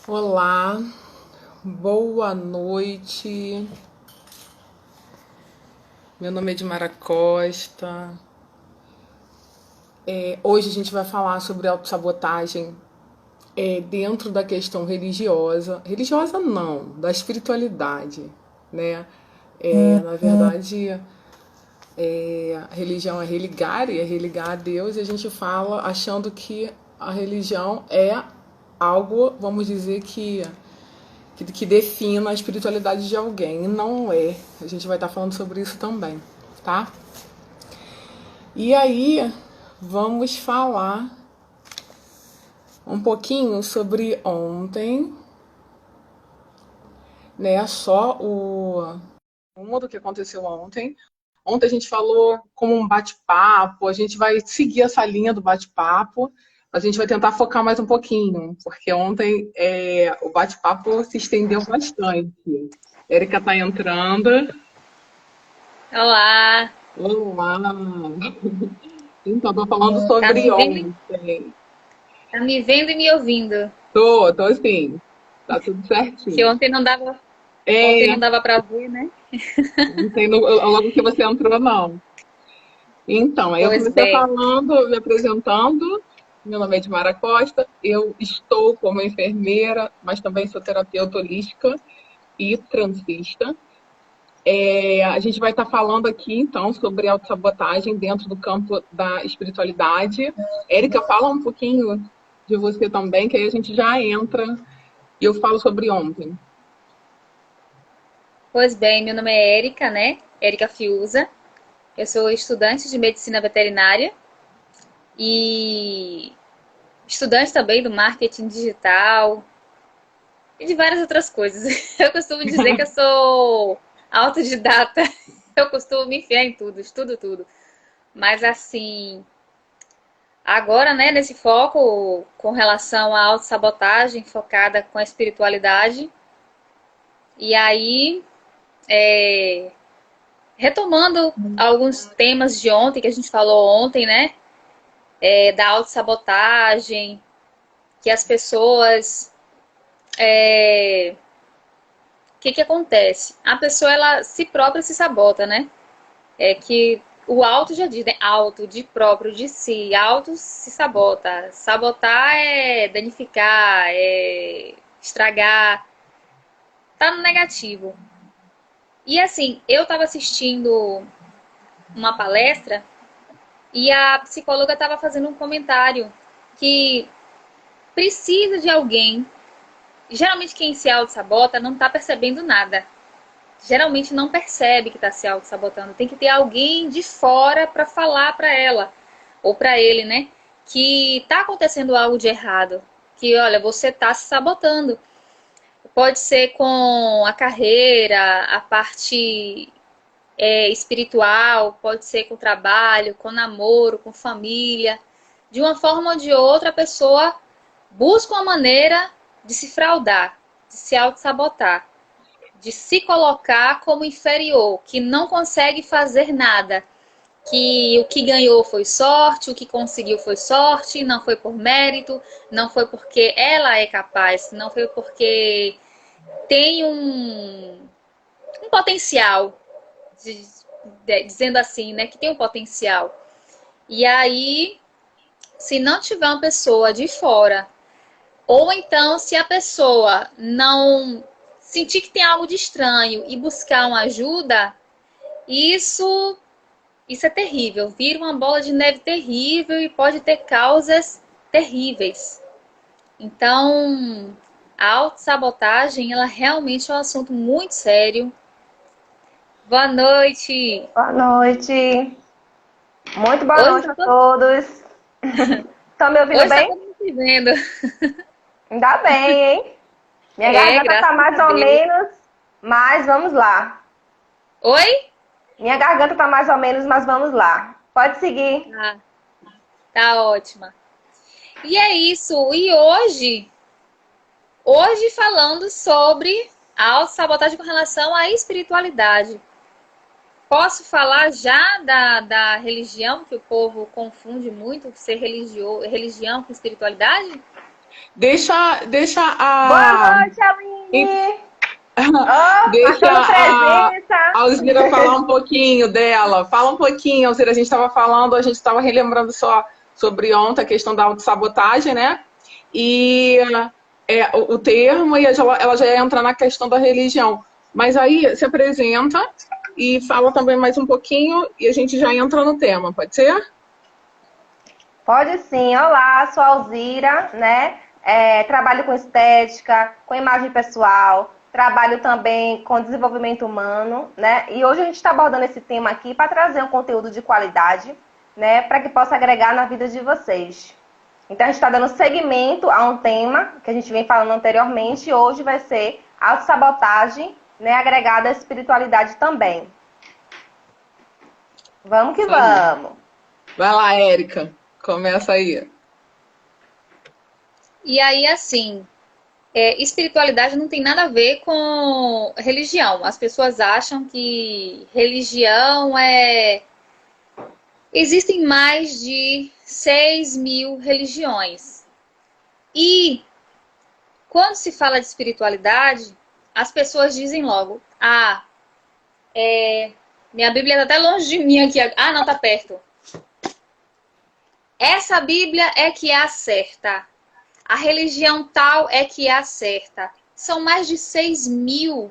Olá, boa noite. Meu nome é Edmara Costa. Hoje a gente vai falar sobre autossabotagem dentro da questão religiosa. Religiosa não, da espiritualidade, né? Na verdade, a religião é religar e é religar a Deus, e a gente fala achando que a religião é algo, vamos dizer que defina a espiritualidade de alguém. E não é. A gente vai estar falando sobre isso também, tá? E aí, vamos falar um pouquinho sobre ontem, né? Só o do que aconteceu ontem. Ontem a gente falou como um bate-papo, a gente vai seguir essa linha do bate-papo, a gente vai tentar focar mais um pouquinho, porque ontem o bate-papo se estendeu bastante. Érica tá entrando. Olá, Olá! Então, tô falando tá sobre me vendo, ontem. tá me vendo e me ouvindo? Tô sim. Tá tudo Que certinho. ontem É, não dava para ver, né? não sei logo que você entrou, não. Então, aí eu Pois comecei bem, falando, me apresentando. Meu nome é Edmara Costa, eu estou como enfermeira, mas também sou terapeuta holística e transista. A gente vai estar falando aqui, então, sobre autossabotagem dentro do campo da espiritualidade. Érica, fala um pouquinho de você também, que aí a gente já entra e eu falo sobre ontem. pois bem, meu nome é Érica, né? Érica Fiuza. Eu sou estudante de medicina veterinária e estudante também do marketing digital e de várias outras coisas. Eu costumo dizer que eu sou autodidata. Eu costumo me enfiar em tudo, estudo tudo. Mas assim, agora, né, nesse foco com relação à autossabotagem focada com a espiritualidade. E aí, retomando alguns temas de ontem, que a gente falou ontem, né, da autossabotagem, que as pessoas... O que que acontece? A pessoa, ela si própria se sabota, né? É que o auto já diz, né? Auto, de próprio, de si. Auto se sabota. Sabotar é danificar, é estragar. Tá no negativo. E assim, eu estava assistindo uma palestra e a psicóloga estava fazendo um comentário que precisa de alguém. Geralmente quem se auto-sabota não está percebendo nada. Geralmente não percebe que está se auto-sabotando. Tem que ter alguém de fora para falar para ela ou para ele, né? Que está acontecendo algo de errado. Que, olha, você está se sabotando. Pode ser com a carreira, a parte espiritual, pode ser com trabalho, com namoro, com família. De uma forma ou de outra, a pessoa busca uma maneira de se fraudar, de se auto-sabotar, de se colocar como inferior, que não consegue fazer nada, que o que ganhou foi sorte, o que conseguiu foi sorte, não foi por mérito, não foi porque ela é capaz, não foi porque tem um potencial, dizendo assim, né, que tem um potencial. E aí, se não tiver uma pessoa de fora, ou então se a pessoa não sentir que tem algo de estranho e buscar uma ajuda, isso isso é terrível, vira uma bola de neve terrível e pode ter causas terríveis. Então, a autossabotagem, ela realmente é um assunto muito sério. Boa noite. Boa noite. Muito boa Hoje noite tá a todo, todos. Estão me ouvindo hoje tá bem? todo mundo se vendo. Ainda bem, hein? Minha É, garganta tá graças mais a ou Deus. menos, mas vamos lá. Oi? Minha garganta tá mais ou menos, mas vamos lá. Pode seguir. Ah, tá ótima. E é isso. E hoje falando sobre a autossabotagem com relação à espiritualidade. Posso falar já da religião, que o povo confunde muito, ser religião com espiritualidade? Deixa Boa a. noite, Aline! Oh, Deixa marcando a presença! Alzira falar um pouquinho dela. Fala um pouquinho, Alzira. A gente estava falando, a gente estava relembrando só sobre ontem a questão da autossabotagem, né? E o termo, e ela já entra na questão da religião. Mas aí se apresenta e fala também mais um pouquinho e a gente já entra no tema, pode ser? Pode sim. Olá, sou a Alzira, né? Trabalho com estética, com imagem pessoal, trabalho também com desenvolvimento humano, né? E hoje a gente está abordando esse tema aqui para trazer um conteúdo de qualidade, né? Para que possa agregar na vida de vocês. Então a gente está dando seguimento a um tema que a gente vem falando anteriormente e hoje vai ser autossabotagem, né? Agregada à espiritualidade também. Vamos que Isso aí. vamos! Vai lá, Érica. Começa aí. E aí, assim, espiritualidade não tem nada a ver com religião. As pessoas acham que religião é. Existem mais de 6.000 religiões. E quando se fala de espiritualidade, as pessoas dizem logo: ah, minha Bíblia está até longe de mim aqui. Ah, não, está perto. Essa Bíblia é que é a certa. A religião tal é que é a certa. São mais de 6.000.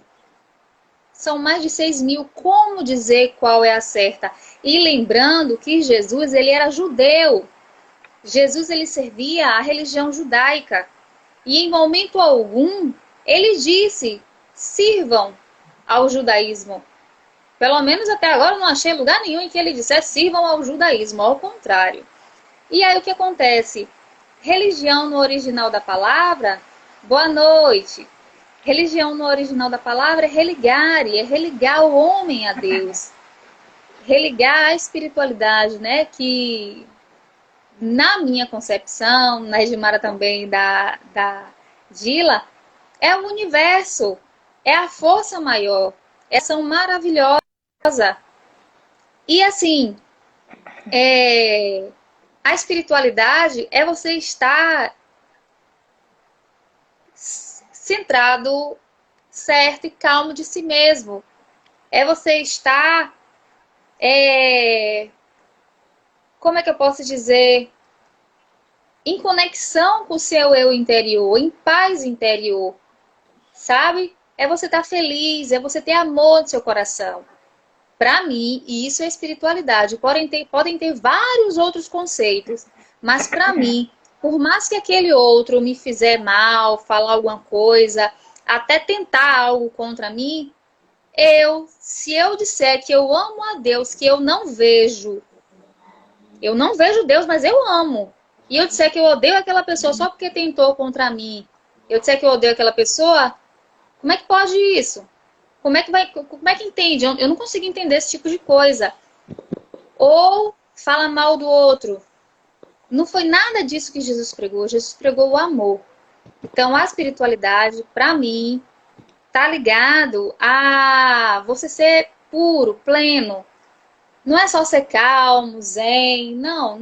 São mais de 6.000. Como dizer qual é a certa? E lembrando que Jesus, ele era judeu. Jesus, ele servia a religião judaica. E em momento algum, ele disse, sirvam ao judaísmo. Pelo menos até agora eu não achei lugar nenhum em que ele dissesse sirvam ao judaísmo. Ao contrário. E aí o que acontece? Religião no original da palavra, boa noite. Religião no original da palavra é religar o homem a Deus. Religar a espiritualidade, né? Que na minha concepção, na Edmara também da Dila, é o universo, é a força maior, é a ação maravilhosa. E assim, a espiritualidade é você estar centrado, certo e calmo de si mesmo. É você estar, como é que eu posso dizer, em conexão com o seu eu interior, em paz interior, sabe? É você estar feliz, é você ter amor no seu coração. Para mim, isso é espiritualidade. Podem ter vários outros conceitos, mas para mim, por mais que aquele outro me fizer mal, falar alguma coisa, até tentar algo contra mim, se eu disser que eu amo a Deus, que eu não vejo Deus, mas eu amo, e eu disser que eu odeio aquela pessoa só porque tentou contra mim, eu disser que eu odeio aquela pessoa, como é que pode isso? Como é que entende? Eu não consigo entender esse tipo de coisa. Ou fala mal do outro. Não foi nada disso que Jesus pregou. Jesus pregou o amor. Então, a espiritualidade, para mim, tá ligado a você ser puro, pleno. Não é só ser calmo, zen. Não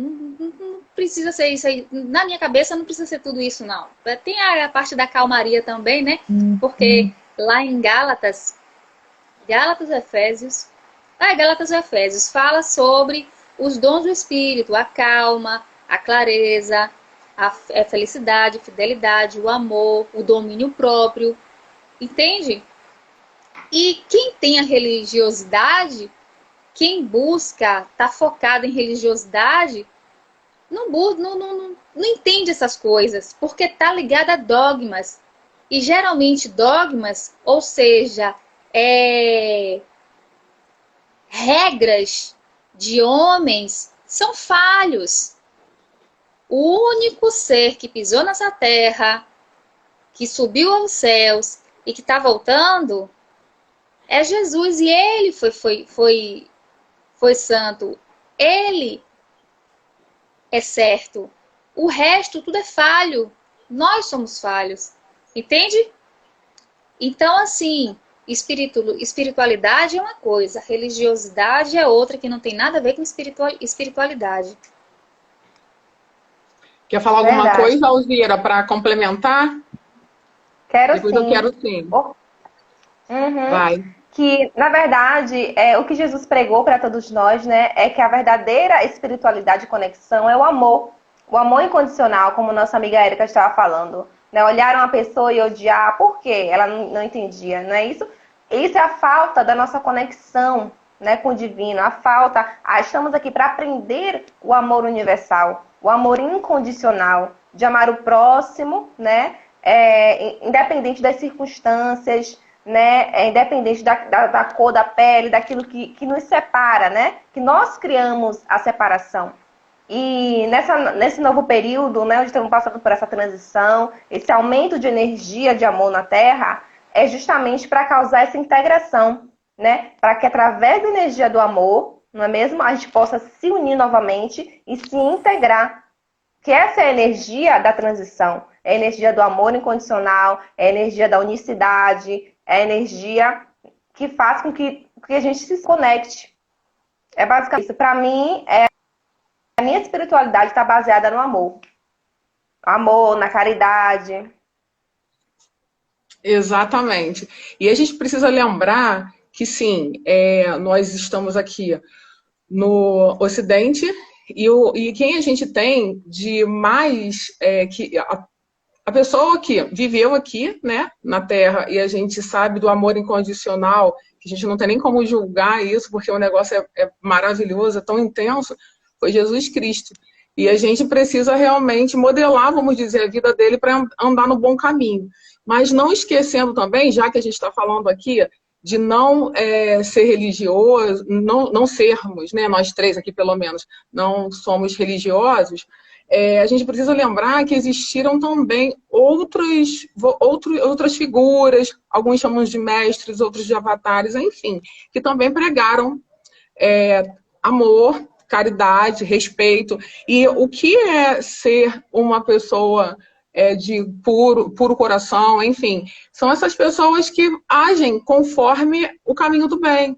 precisa ser isso aí. Na minha cabeça, não precisa ser tudo isso, não. Tem a parte da calmaria também, né? Porque lá em Gálatas ou Efésios, fala sobre os dons do Espírito, a calma, a clareza, a felicidade, a fidelidade, o amor, o domínio próprio, entende? E quem tem a religiosidade, quem busca, está focado em religiosidade, não entende essas coisas, porque está ligado a dogmas. E geralmente dogmas, ou seja, regras de homens, são falhos. O único ser que pisou nessa terra, que subiu aos céus e que está voltando, é Jesus. E ele foi santo. Ele é certo. O resto tudo é falho. Nós somos falhos. Entende? Então, assim, espiritualidade é uma coisa, religiosidade é outra que não tem nada a ver com espiritualidade. Quer falar alguma Verdade. coisa, Alzira, para complementar? Quero Depois eu sim. quero sim. Uhum. Vai. Que, na verdade, o que Jesus pregou para todos nós, né, é que a verdadeira espiritualidade e conexão é o amor incondicional, como nossa amiga Érica estava falando. Né? Olhar uma pessoa e odiar, por quê? Ela não entendia, não é isso? Isso é a falta da nossa conexão, né, com o divino, a falta. Estamos aqui para aprender o amor universal, o amor incondicional, de amar o próximo, né, independente das circunstâncias, né, independente da cor da pele, daquilo que nos separa, né, que nós criamos a separação. E nesse novo período, né, onde estamos passando por essa transição, esse aumento de energia de amor na Terra, é justamente para causar essa integração, né, para que através da energia do amor, não é mesmo, a gente possa se unir novamente e se integrar. Que essa é a energia da transição, é a energia do amor incondicional, é a energia da unicidade, é a energia que faz com que a gente se conecte. É basicamente isso. Para mim, a minha espiritualidade está baseada no amor. Amor, na caridade. Exatamente. E a gente precisa lembrar que, sim, nós estamos aqui no Ocidente e quem a gente tem de mais a pessoa que viveu aqui, né, na Terra, e a gente sabe do amor incondicional, que a gente não tem nem como julgar isso, porque o negócio é maravilhoso, é tão intenso, foi Jesus Cristo. E a gente precisa realmente modelar, vamos dizer, a vida dele para andar no bom caminho. Mas não esquecendo também, já que a gente está falando aqui, de não ser religioso, não sermos, né, nós três aqui pelo menos, não somos religiosos, a gente precisa lembrar que existiram também outras figuras, alguns chamam de mestres, outros de avatares, enfim, que também pregaram amor, caridade, respeito. E o que é ser uma pessoa de puro coração, enfim, são essas pessoas que agem conforme o caminho do bem.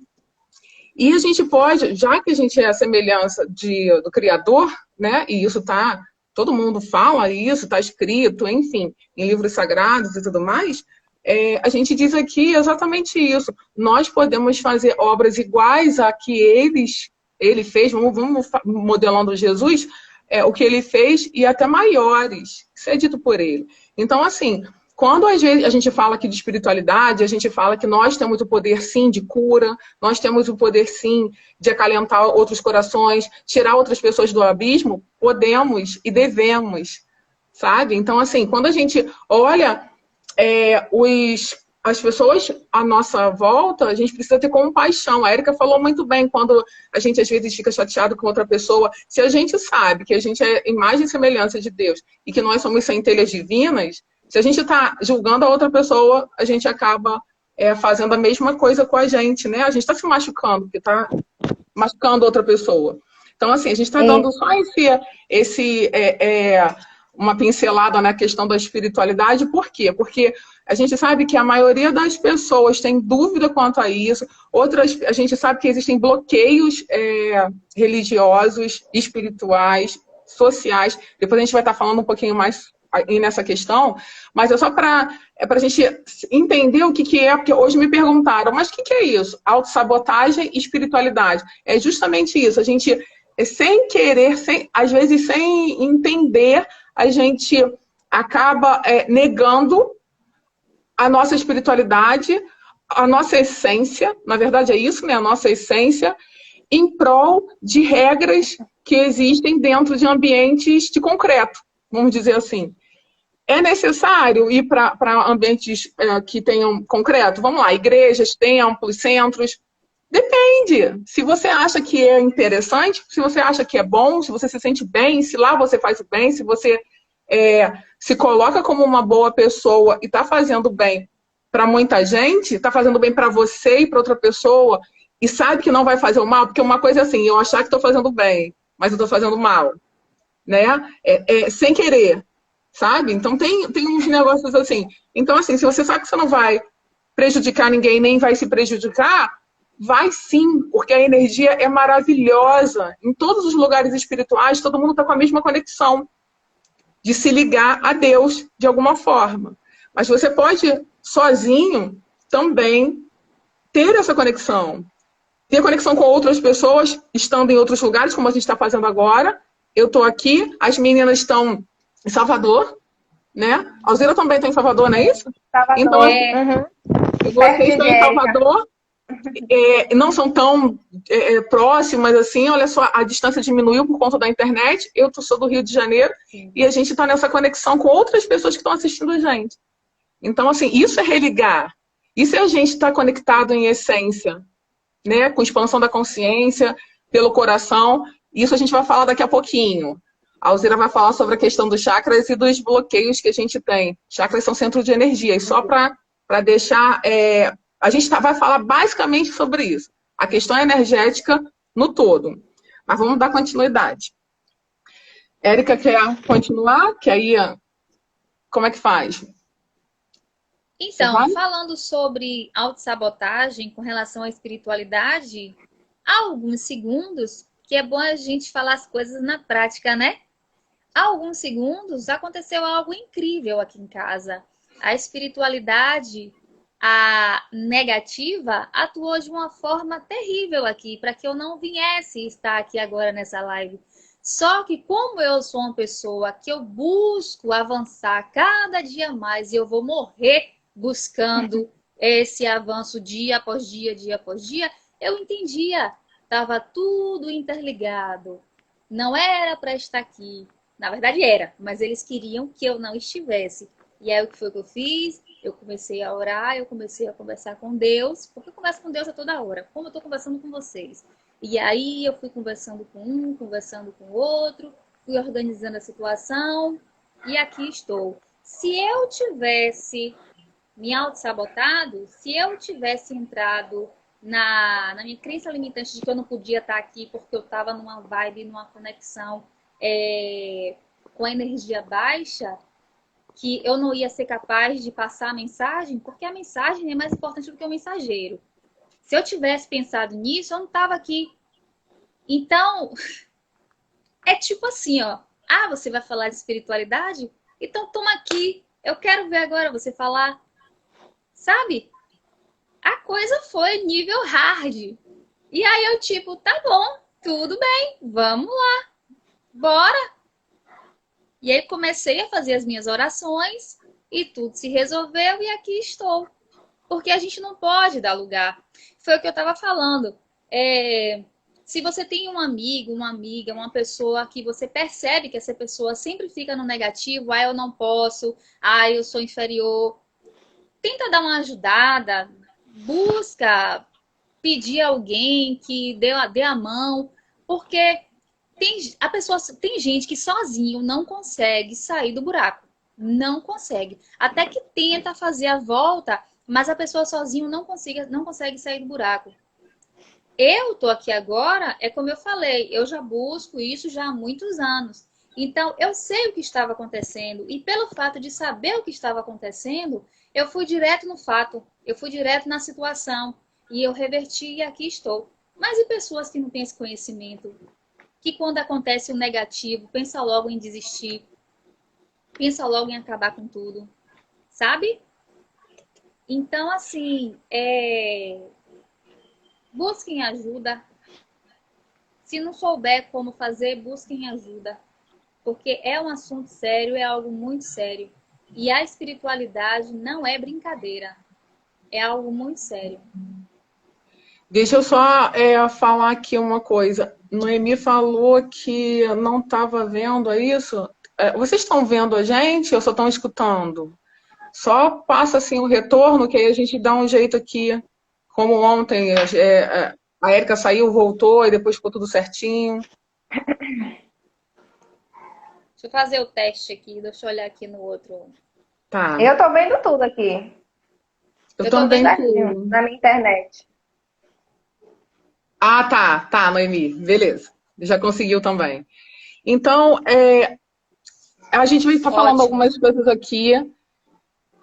E a gente pode, já que a gente é a semelhança do Criador, né? E isso tá, todo mundo fala isso, está escrito, enfim, em livros sagrados e tudo mais, a gente diz aqui exatamente isso. Nós podemos fazer obras iguais a que ele fez, vamos modelando Jesus, o que ele fez e até maiores. Isso é dito por ele. Então, assim, quando às vezes a gente fala aqui de espiritualidade, a gente fala que nós temos o poder, sim, de cura, nós temos o poder, sim, de acalentar outros corações, tirar outras pessoas do abismo, podemos e devemos, sabe? Então, assim, quando a gente olha as pessoas à nossa volta, a gente precisa ter compaixão. A Érica falou muito bem, quando a gente às vezes fica chateado com outra pessoa, se a gente sabe que a gente é imagem e semelhança de Deus e que nós somos centelhas divinas, se a gente está julgando a outra pessoa, a gente acaba fazendo a mesma coisa com a gente, né? A gente está se machucando, porque está machucando outra pessoa. Então, assim, a gente está dando só uma pincelada na questão da espiritualidade. Por quê? Porque a gente sabe que a maioria das pessoas tem dúvida quanto a isso. Outras, a gente sabe que existem bloqueios religiosos, espirituais, sociais. Depois a gente vai estar falando um pouquinho mais nessa questão, mas é só para a gente entender o que é, porque hoje me perguntaram, mas o que é isso? Autossabotagem e espiritualidade. É justamente isso, a gente, sem querer, às vezes sem entender, a gente acaba negando a nossa espiritualidade, a nossa essência, na verdade é isso, né? A nossa essência, em prol de regras que existem dentro de ambientes de concreto, vamos dizer assim. É necessário ir para ambientes que tenham concreto? Vamos lá, igrejas, templos, centros. Depende. Se você acha que é interessante, se você acha que é bom, se você se sente bem, se lá você faz o bem, se você se coloca como uma boa pessoa e está fazendo bem para muita gente, está fazendo bem para você e para outra pessoa, e sabe que não vai fazer o mal, porque uma coisa é assim, eu achar que estou fazendo bem, mas eu estou fazendo mal, né? Sem querer, sabe? Então tem uns negócios assim. Então, assim, se você sabe que você não vai prejudicar ninguém, nem vai se prejudicar, vai sim, porque a energia é maravilhosa. Em todos os lugares espirituais, todo mundo está com a mesma conexão. de se ligar a Deus de alguma forma. Mas você pode, sozinho, também ter essa conexão. Ter conexão com outras pessoas, estando em outros lugares, como a gente está fazendo agora. Eu estou aqui, as meninas estão em Salvador, né? A Alzira também está em Salvador, não é isso? Salvador. Então, Uhum. vocês estão em Salvador, não são tão próximas assim, olha só, a distância diminuiu por conta da internet. Eu sou do Rio de Janeiro. Sim. E a gente está nessa conexão com outras pessoas que estão assistindo a gente. Então, assim, isso é religar. Isso é a gente estar conectado em essência, né? Com expansão da consciência, pelo coração. Isso a gente vai falar daqui a pouquinho. A Alzira vai falar sobre a questão dos chakras e dos bloqueios que a gente tem. Chakras são centro de energia. E só para deixar... a gente vai falar basicamente sobre isso. A questão energética no todo. Mas vamos dar continuidade. Érica quer continuar? Que aí, como é que faz? Então, falando sobre autossabotagem com relação à espiritualidade, há alguns segundos que é bom a gente falar as coisas na prática, né? Há alguns segundos aconteceu algo incrível aqui em casa. A espiritualidade, a negativa, atuou de uma forma terrível aqui, para que eu não viesse estar aqui agora nessa live. Só que como eu sou uma pessoa que eu busco avançar cada dia mais e eu vou morrer buscando esse avanço dia após dia, dia após dia, eu entendia, estava tudo interligado. Não era para estar aqui. Na verdade era, mas eles queriam que eu não estivesse. E aí o que foi que eu fiz? Eu comecei a orar, eu comecei a conversar com Deus, porque eu converso com Deus a toda hora, como eu estou conversando com vocês. E aí eu fui conversando com um, conversando com o outro, fui organizando a situação e aqui estou. Se eu tivesse me auto-sabotado, se eu tivesse entrado na minha crença limitante de que eu não podia estar aqui porque eu estava numa vibe, numa conexão com a energia baixa, que eu não ia ser capaz de passar a mensagem, porque a mensagem é mais importante do que o mensageiro. Se eu tivesse pensado nisso, eu não estava aqui. Então, é tipo assim, ó. Ah, você vai falar de espiritualidade? Então toma aqui. Eu quero ver agora você falar. Sabe? A coisa foi nível hard. E aí eu tipo, tá bom, tudo bem, vamos lá. Bora! E aí comecei a fazer as minhas orações e tudo se resolveu e aqui estou. Porque a gente não pode dar lugar. Foi o que eu estava falando. Se você tem um amigo, uma amiga, uma pessoa que você percebe que essa pessoa sempre fica no negativo, eu não posso, eu sou inferior, tenta dar uma ajudada, busca pedir a alguém que dê a mão, porque tem gente que sozinho não consegue sair do buraco. Não consegue. Até que tenta fazer a volta, mas a pessoa sozinho não consegue sair do buraco. Eu tô aqui agora, é como eu falei, eu já busco isso já há muitos anos. Então, eu sei o que estava acontecendo. E pelo fato de saber o que estava acontecendo, eu fui direto no fato. Eu fui direto na situação. E eu reverti e aqui estou. Mas e pessoas que não têm esse conhecimento? Que quando acontece o negativo, pensa logo em desistir. Pensa logo em acabar com tudo. Sabe? Então, assim, busquem ajuda. Se não souber como fazer, busquem ajuda. Porque é um assunto sério, é algo muito sério. E a espiritualidade não é brincadeira. É algo muito sério. Deixa eu só falar aqui uma coisa. Noemi falou que não estava vendo, é isso? Vocês estão vendo a gente ou só estão escutando? Só passa assim o retorno, que aí a gente dá um jeito aqui. Como ontem, a Érica saiu, voltou, e depois ficou tudo certinho. Deixa eu fazer o teste aqui, deixa eu olhar aqui no outro. Tá. Eu tô vendo tudo aqui. Eu também tudo. Na minha internet. Ah, tá, Noemi. Beleza. Já conseguiu também. Então, a gente vai estar falando algumas coisas aqui.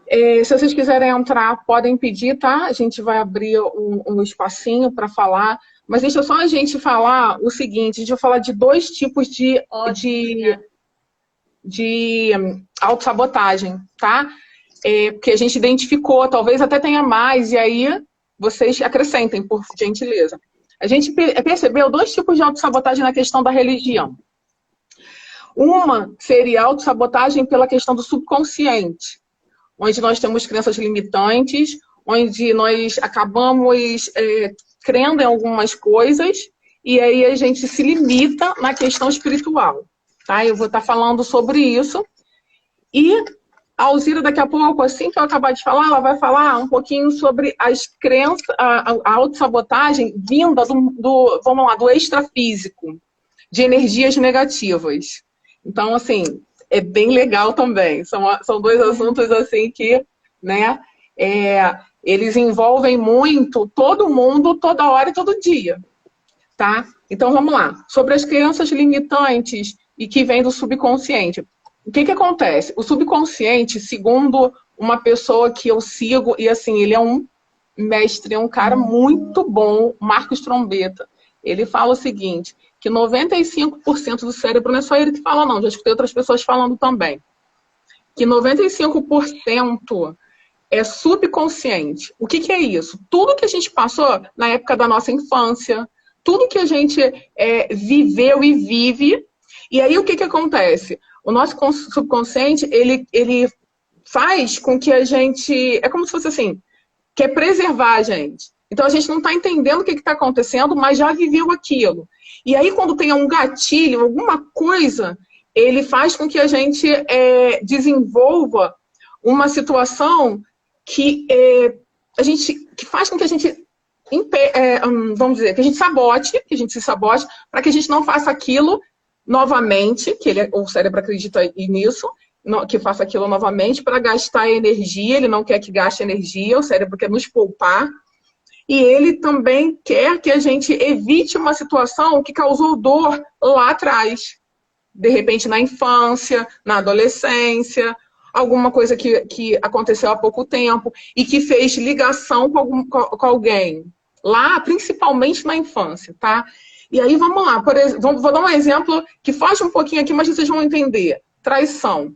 Se vocês quiserem entrar, podem pedir, tá? A gente vai abrir um espacinho para falar. Mas deixa só a gente falar o seguinte, a gente vai falar de dois tipos de de autossabotagem, tá? Porque a gente identificou, talvez até tenha mais, e aí vocês acrescentem, por gentileza. A gente percebeu 2 tipos de autossabotagem na questão da religião. Uma seria autossabotagem pela questão do subconsciente, onde nós temos crenças limitantes, onde nós acabamos crendo em algumas coisas, e aí a gente se limita na questão espiritual. Tá? Eu vou estar falando sobre isso. E a Alzira, daqui a pouco, assim que eu acabar de falar, ela vai falar um pouquinho sobre as crenças, a autossabotagem vinda vamos lá, do extrafísico, de energias negativas. Então, assim, é bem legal também. São 2 assuntos, assim, que, né, eles envolvem muito todo mundo, toda hora e todo dia. Tá? Então, vamos lá. Sobre as crenças limitantes e que vêm do subconsciente. O que acontece? O subconsciente, segundo uma pessoa que eu sigo, e assim, ele é um mestre, é um cara muito bom, Marcos Trombetta. Ele fala o seguinte, que 95% do cérebro, não é só ele que fala não, já escutei outras pessoas falando também, que 95% é subconsciente. O que é isso? Tudo que a gente passou na época da nossa infância, tudo que a gente viveu e vive, e aí o que acontece? O nosso subconsciente, ele faz com que a gente... É como se fosse assim, quer preservar a gente. Então a gente não está entendendo o que está acontecendo, mas já viveu aquilo. E aí quando tem um gatilho, alguma coisa, ele faz com que a gente desenvolva uma situação que faz com que a gente... vamos dizer, que a gente se sabote, para que a gente não faça aquilo novamente, o cérebro acredita nisso, que faça aquilo novamente para gastar energia, ele não quer que gaste energia, o cérebro quer nos poupar, e ele também quer que a gente evite uma situação que causou dor lá atrás, de repente na infância, na adolescência, alguma coisa que aconteceu há pouco tempo e que fez ligação com alguém, lá, principalmente na infância, tá? E aí, vamos lá, vou dar um exemplo que foge um pouquinho aqui, mas vocês vão entender. Traição.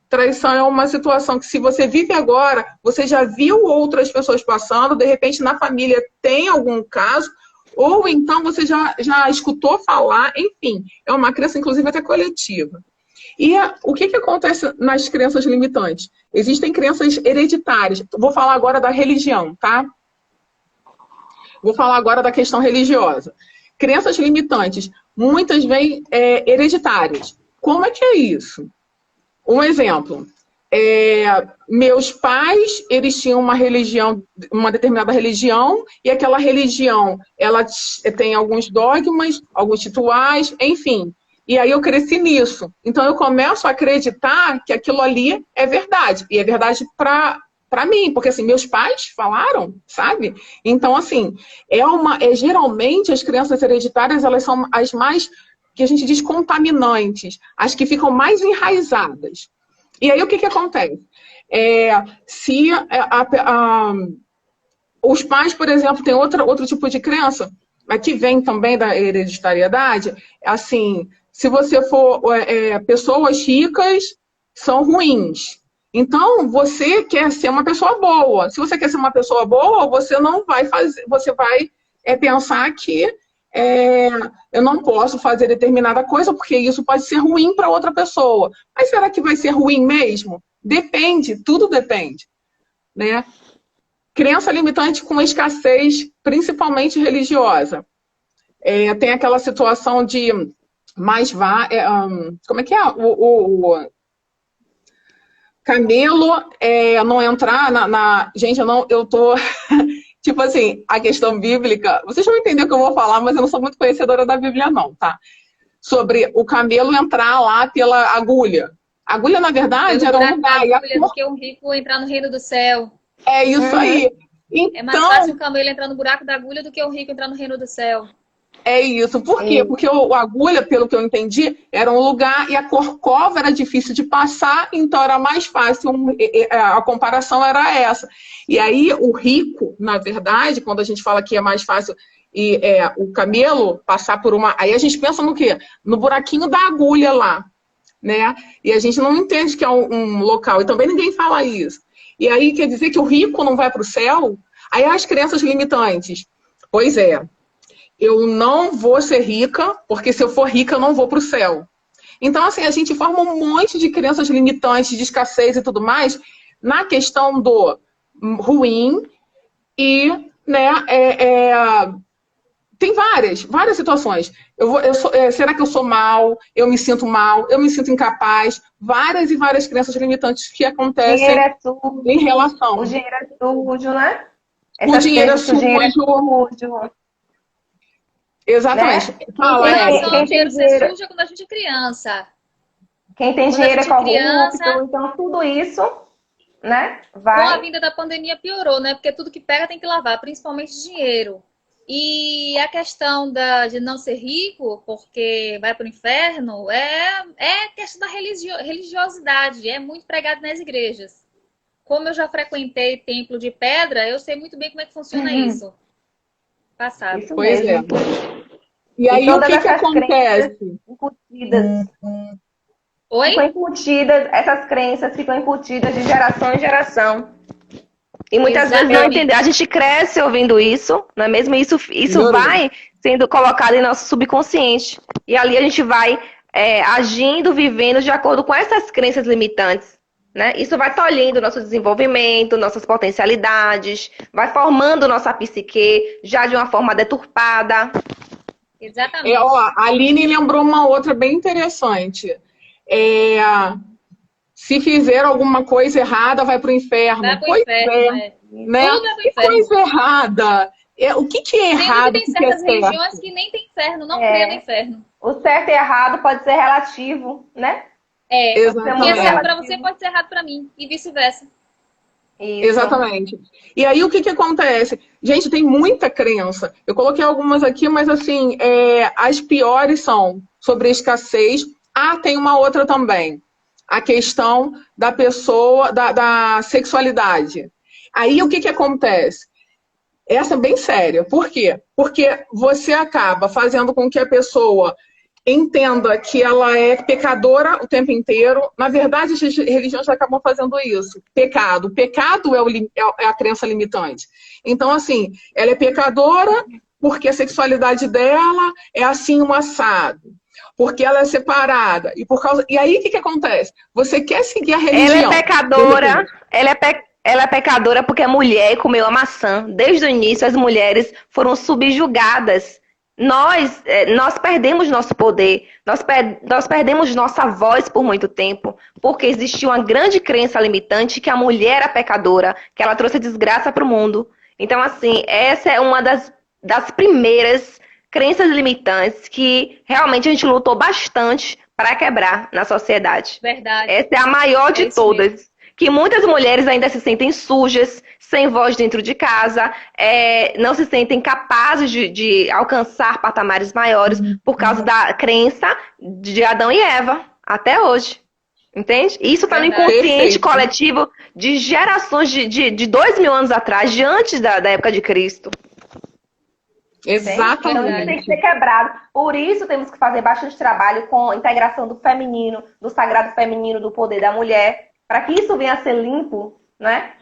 Traição é uma situação que, se você vive agora, você já viu outras pessoas passando, de repente na família tem algum caso, ou então você já escutou falar, enfim, é uma crença, inclusive, até coletiva. E o que acontece nas crenças limitantes? Existem crenças hereditárias. Vou falar agora da religião, tá? Vou falar agora da questão religiosa. Crenças limitantes, muitas vêm hereditárias. Como é que é isso? Um exemplo. Meus pais, eles tinham uma religião, uma determinada religião, e aquela religião, ela tem alguns dogmas, alguns rituais, enfim. E aí eu cresci nisso. Então eu começo a acreditar que aquilo ali é verdade. E é verdade para mim, porque assim, meus pais falaram, sabe? Então, assim, geralmente as crenças hereditárias, elas são as mais, que a gente diz, contaminantes, as que ficam mais enraizadas. E aí o que acontece? Se os pais, por exemplo, têm outro tipo de crença, mas que vem também da hereditariedade, assim, se você for... pessoas ricas são ruins. Então, você quer ser uma pessoa boa. Se você quer ser uma pessoa boa, você não vai fazer... Você vai pensar que eu não posso fazer determinada coisa porque isso pode ser ruim para outra pessoa. Mas será que vai ser ruim mesmo? Depende, tudo depende, né? Crença limitante com escassez, principalmente religiosa. Tem aquela situação de como é que é? O camelo não entrar Gente, eu tô... Tipo assim, a questão bíblica... Vocês vão entender o que eu vou falar, mas eu não sou muito conhecedora da Bíblia, não, tá? Sobre o camelo entrar lá pela agulha. A agulha, na verdade, era um lugar... Agulha do que um rico entrar no reino do céu. É isso aí. Então, é mais fácil o camelo entrar no buraco da agulha do que o rico entrar no reino do céu. É isso. Por quê? Porque a agulha, pelo que eu entendi, era um lugar e a corcova era difícil de passar, então era mais fácil, a comparação era essa. E aí o rico, na verdade, quando a gente fala que é mais fácil o camelo passar por uma... Aí a gente pensa no quê? No buraquinho da agulha lá. né? E a gente não entende que é um local, e também ninguém fala isso. E aí quer dizer que o rico não vai para o céu? Aí as crenças limitantes. Pois é, eu não vou ser rica, porque se eu for rica eu não vou para o céu. Então, assim, a gente forma um monte de crenças limitantes, de escassez e tudo mais, na questão do ruim e, né, tem várias situações. Será que eu sou mal? Eu me sinto mal? Eu me sinto incapaz? Várias e várias crenças limitantes que acontecem Dinheiro é sujo, em relação. o dinheiro é sujo, né? O dinheiro é crenças que o dinheiro é sujo. sujo, Exatamente. né? Fala, Em Érica. relação ao Quem tem dinheiro ser dinheiro, sujo é quando a gente é criança. quem tem Quando a dinheiro é gente é criança, corrupto, então tudo isso, né? com a Vai. vinda da pandemia piorou, né? Porque tudo que pega tem que lavar, principalmente dinheiro. E a questão de não ser rico, porque vai para o inferno, é questão da religiosidade, é muito pregado nas igrejas. Como eu já frequentei templo de pedra, eu sei muito bem como é que funciona isso. Passado. Isso Pois é. mesmo. E E aí o todas que essas crenças acontece? incutidas, Oi? ficam incutidas, essas crenças ficam incutidas de geração em geração. E muitas vezes não Exatamente. entender. A gente cresce ouvindo isso, não é mesmo? Isso Melhorou. vai sendo colocado em nosso subconsciente. E ali a gente vai agindo, vivendo de acordo com essas crenças limitantes. Né? Isso vai tolhendo nosso desenvolvimento, nossas potencialidades, vai formando nossa psique já de uma forma deturpada. Exatamente. Ó, a Aline lembrou uma outra bem interessante. Se fizer alguma coisa errada, vai para o inferno. Vai pro Pois inferno, né? Tudo é pro Que inferno. coisa errada. O que é Sendo errado? que O tem que é certas certo? religiões que nem tem inferno, não crê no inferno. O certo e errado pode ser relativo, né? O que é Exatamente. certo para você pode ser errado para mim, e vice-versa. Isso. Exatamente. E aí o que acontece? Gente, tem muita crença. Eu coloquei algumas aqui, mas assim, as piores são sobre a escassez. Tem uma outra também. A questão da pessoa, da sexualidade. Aí o que acontece? Essa é bem séria. Por quê? Porque você acaba fazendo com que a pessoa entenda que ela é pecadora o tempo inteiro. Na verdade, as religiões acabam fazendo isso. Pecado. Pecado é a crença limitante. Então, assim, ela é pecadora porque a sexualidade dela é assim um assado. Porque ela é separada. E aí, o que acontece? Você quer seguir a religião. Ela é pecadora, ela é pecadora porque é mulher e comeu a maçã. Desde o início, as mulheres foram subjugadas. Nós perdemos nosso poder, nós perdemos nossa voz por muito tempo, porque existia uma grande crença limitante que a mulher era pecadora, que ela trouxe desgraça para o mundo. Então, assim, essa é uma das primeiras crenças limitantes que realmente a gente lutou bastante para quebrar na sociedade. Verdade. Essa é a maior de todas. Mesmo. Que muitas mulheres ainda se sentem sujas, sem voz dentro de casa, não se sentem capazes de alcançar patamares maiores por causa da crença de Adão e Eva, até hoje. Entende? Isso está no inconsciente coletivo de gerações de 2000 anos atrás, de antes da época de Cristo. Exatamente. Então isso tem que ser quebrado. Por isso temos que fazer bastante trabalho com a integração do feminino, do sagrado feminino, do poder da mulher, para que isso venha a ser limpo, né,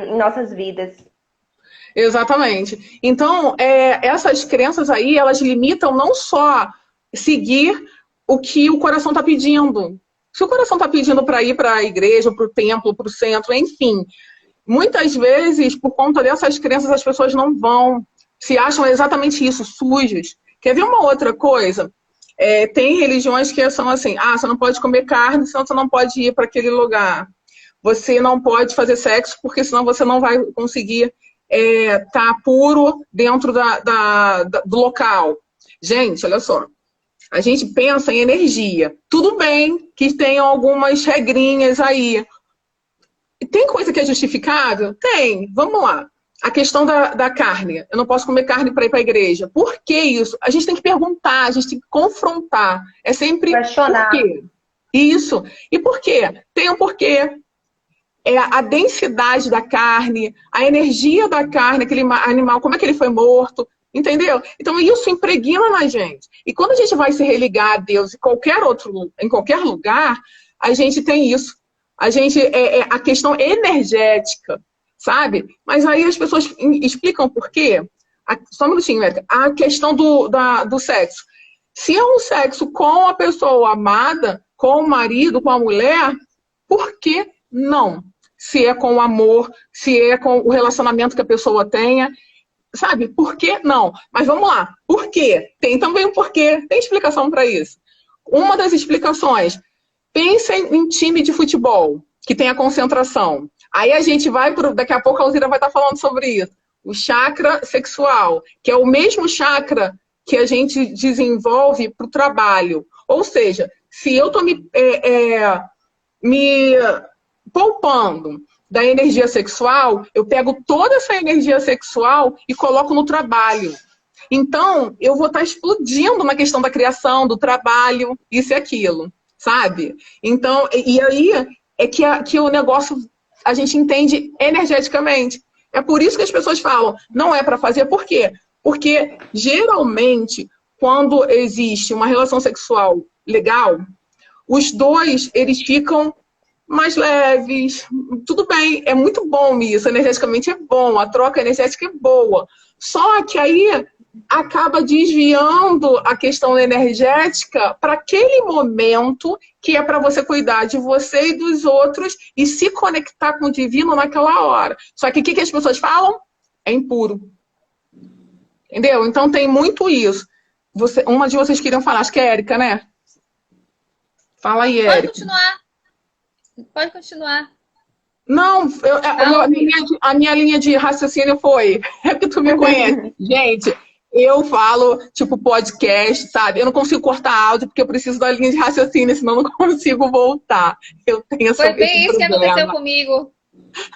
em nossas vidas. Exatamente. Então, essas crenças aí, elas limitam não só seguir o que o coração está pedindo. Se o coração está pedindo para ir para a igreja, para o templo, para o centro, enfim, muitas vezes, por conta dessas crenças, as pessoas não vão, se acham exatamente isso, sujos. Quer ver uma outra coisa? Tem religiões que são assim, você não pode comer carne, senão você não pode ir para aquele lugar. Você não pode fazer sexo, porque senão você não vai conseguir estar puro dentro do local. Gente, olha só. A gente pensa em energia. Tudo bem que tenham algumas regrinhas aí. Tem coisa que é justificável? Tem. Vamos lá. A questão da carne. Eu não posso comer carne para ir para a igreja. Por que isso? A gente tem que perguntar, a gente tem que confrontar. É sempre questionar. Por quê? Isso. E por quê? Tem um porquê. A densidade da carne, a energia da carne, aquele animal, como é que ele foi morto. Entendeu? Então isso impregna na gente. E quando a gente vai se religar a Deus em qualquer lugar, a gente tem isso. A gente a questão energética, sabe? Mas aí as pessoas explicam por quê. Só um minutinho, Érica. A questão do sexo. Se é um sexo com a pessoa amada, com o marido, com a mulher, por que não? Se é com o amor, se é com o relacionamento que a pessoa tenha, sabe? Por que não? Mas vamos lá. Por quê? Tem também um porquê. Tem explicação para isso. Uma das explicações, pensem em time de futebol, que tem a concentração. Aí a gente vai, daqui a pouco a Alzira vai estar falando sobre isso. O chakra sexual, que é o mesmo chakra que a gente desenvolve para o trabalho. Ou seja, se eu estou me poupando da energia sexual, eu pego toda essa energia sexual e coloco no trabalho. Então, eu vou estar explodindo na questão da criação, do trabalho, isso e aquilo, sabe? Então, e aí é que o negócio a gente entende energeticamente. É por isso que as pessoas falam, não é para fazer, por quê? Porque, geralmente, quando existe uma relação sexual legal, os dois, eles ficam mais leves, tudo bem, é muito bom isso, energeticamente é bom, a troca energética é boa. Só que aí acaba desviando a questão energética para aquele momento que é para você cuidar de você e dos outros e se conectar com o divino naquela hora. Só que o que as pessoas falam? É impuro. Entendeu? Então tem muito isso. Uma de vocês queriam falar, acho que é a Érica, né? Fala aí, Érica. Pode continuar. Pode continuar. Não, a minha linha de raciocínio foi, é que tu me conhece. Gente, eu falo, tipo, podcast, sabe? Eu não consigo cortar áudio porque eu preciso da linha de raciocínio, senão eu não consigo voltar. Eu tenho Foi bem isso que aconteceu comigo.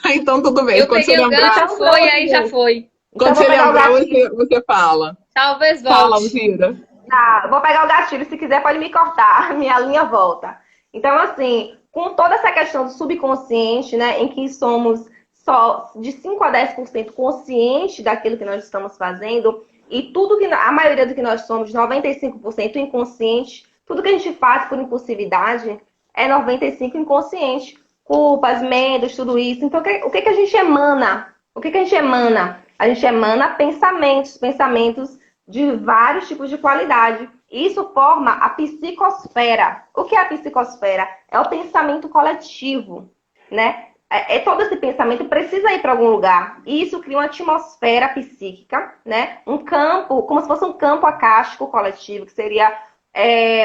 Então, tudo bem. Eu peguei o gancho, foi, aí já foi. Quando você lembrar, você fala. Talvez volte. Fala, Alzira. Tá, vou pegar o gatilho, se quiser pode me cortar, minha linha volta. Então, assim, com toda essa questão do subconsciente, né, em que somos só de 5 a 10% consciente daquilo que nós estamos fazendo, e a maioria do que nós somos, 95% inconsciente, tudo que a gente faz por impulsividade é 95% inconsciente. Culpas, medos, tudo isso. Então, o que a gente emana? O que a gente emana? A gente emana pensamentos de vários tipos de qualidade. Isso forma a psicosfera. O que é a psicosfera? É o pensamento coletivo, né? Todo esse pensamento precisa ir para algum lugar. E isso cria uma atmosfera psíquica, né? Um campo, como se fosse um campo acástico coletivo, que seria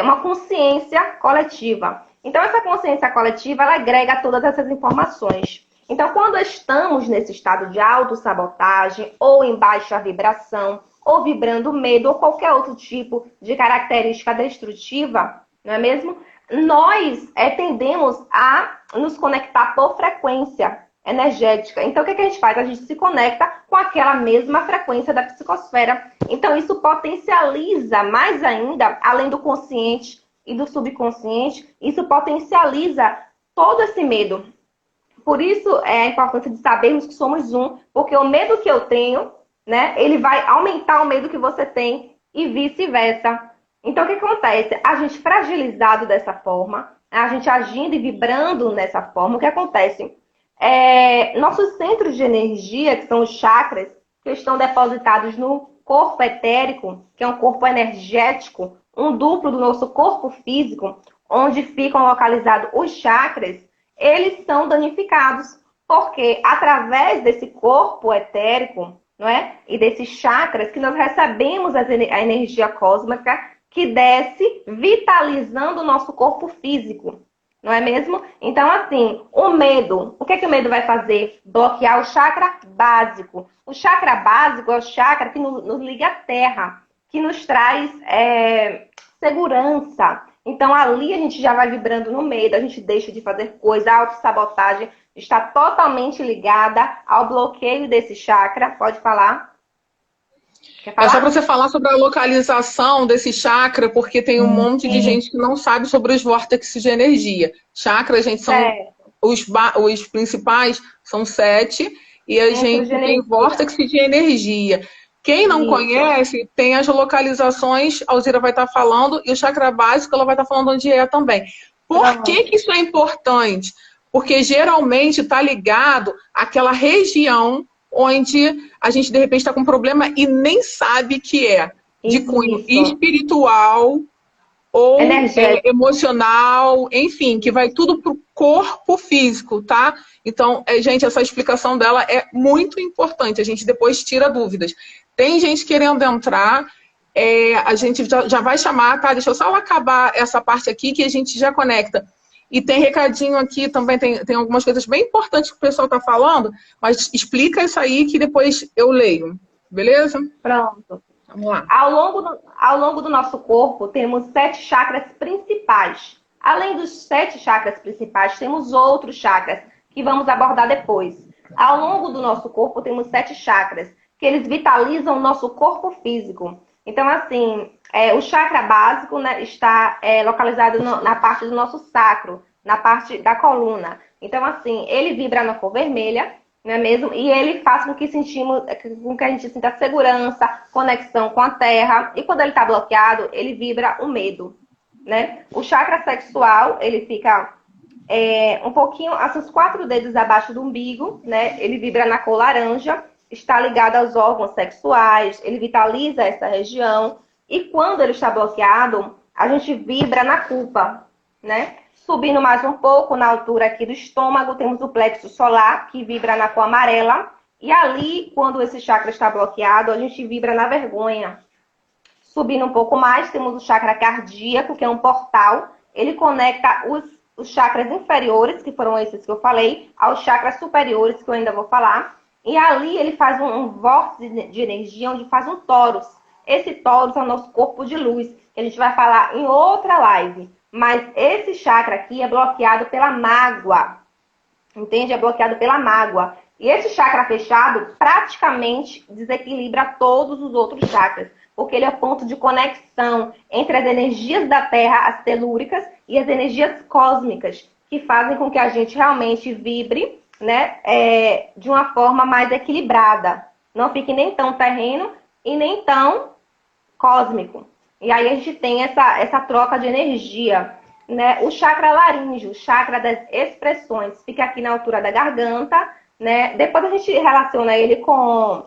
uma consciência coletiva. Então, essa consciência coletiva, ela agrega todas essas informações. Então, quando estamos nesse estado de autossabotagem ou em baixa vibração, ou vibrando medo, ou qualquer outro tipo de característica destrutiva, não é mesmo? Nós tendemos a nos conectar por frequência energética. Então, o que a gente faz? A gente se conecta com aquela mesma frequência da psicosfera. Então, isso potencializa mais ainda, além do consciente e do subconsciente, isso potencializa todo esse medo. Por isso, é a importância de sabermos que somos um, porque o medo que eu tenho, né, ele vai aumentar o medo que você tem e vice-versa. Então, o que acontece? A gente fragilizado dessa forma, a gente agindo e vibrando nessa forma, o que acontece? Nossos centros de energia, que são os chakras, que estão depositados no corpo etérico, que é um corpo energético, um duplo do nosso corpo físico, onde ficam localizados os chakras, eles são danificados, porque através desse corpo etérico, não é? E desses chakras que nós recebemos a energia cósmica que desce vitalizando o nosso corpo físico, não é mesmo? Então, assim, o medo, o que o medo vai fazer? Bloquear o chakra básico. O chakra básico é o chakra que nos liga à terra, que nos traz segurança. Então, ali a gente já vai vibrando no medo, a gente deixa de fazer coisa, a autossabotagem está totalmente ligada ao bloqueio desse chakra. Pode falar? Quer falar? É só para você falar sobre a localização desse chakra, porque tem um monte de gente que não sabe sobre os vórtices de energia. Chakras, gente, são os principais, são 7, e a gente tem vórtice de energia. Quem não Isso. conhece, tem as localizações, a Alzira vai estar falando, e o chakra básico ela vai estar falando onde é também. Por que Pronto. que isso é importante? Porque geralmente está ligado àquela região onde a gente de repente está com um problema e nem sabe que é de cunho Isso. espiritual ou Energético. emocional, enfim, que vai tudo pro corpo físico, tá? Então, gente, essa explicação dela é muito importante. A gente depois tira dúvidas. Tem gente querendo entrar, a gente já vai chamar, tá? Deixa eu só acabar essa parte aqui que a gente já conecta. E tem recadinho aqui também, tem algumas coisas bem importantes que o pessoal está falando, mas explica isso aí que depois eu leio, beleza? Pronto. Vamos lá. Ao longo do nosso corpo, temos 7 chakras principais. Além dos 7 chakras principais, temos outros chakras que vamos abordar depois. Ao longo do nosso corpo, temos 7 chakras, que eles vitalizam o nosso corpo físico. Então, assim, o chakra básico, né, está localizado na parte do nosso sacro, na parte da coluna. Então, assim, ele vibra na cor vermelha, não é mesmo? E ele faz com que a gente sinta segurança, conexão com a terra. E quando ele está bloqueado, ele vibra o medo, né? O chakra sexual, ele fica um pouquinho, assim, uns 4 dedos abaixo do umbigo, né? Ele vibra na cor laranja, está ligado aos órgãos sexuais, ele vitaliza essa região. E quando ele está bloqueado, a gente vibra na culpa, né? Subindo mais um pouco, na altura aqui do estômago, temos o plexo solar, que vibra na cor amarela. E ali, quando esse chakra está bloqueado, a gente vibra na vergonha. Subindo um pouco mais, temos o chakra cardíaco, que é um portal. Ele conecta os chakras inferiores, que foram esses que eu falei, aos chakras superiores, que eu ainda vou falar. E ali ele faz um vórtice de energia, onde faz um torus. Esse torus é o nosso corpo de luz, que a gente vai falar em outra live. Mas esse chakra aqui é bloqueado pela mágoa. Entende? É bloqueado pela mágoa. E esse chakra fechado praticamente desequilibra todos os outros chakras. Porque ele é o ponto de conexão entre as energias da Terra, as telúricas, e as energias cósmicas, que fazem com que a gente realmente vibre, né, de uma forma mais equilibrada. Não fique nem tão terreno e nem tão cósmico. E aí a gente tem essa troca de energia, né? O chakra laríngeo, o chakra das expressões, fica aqui na altura da garganta, né? Depois a gente relaciona ele com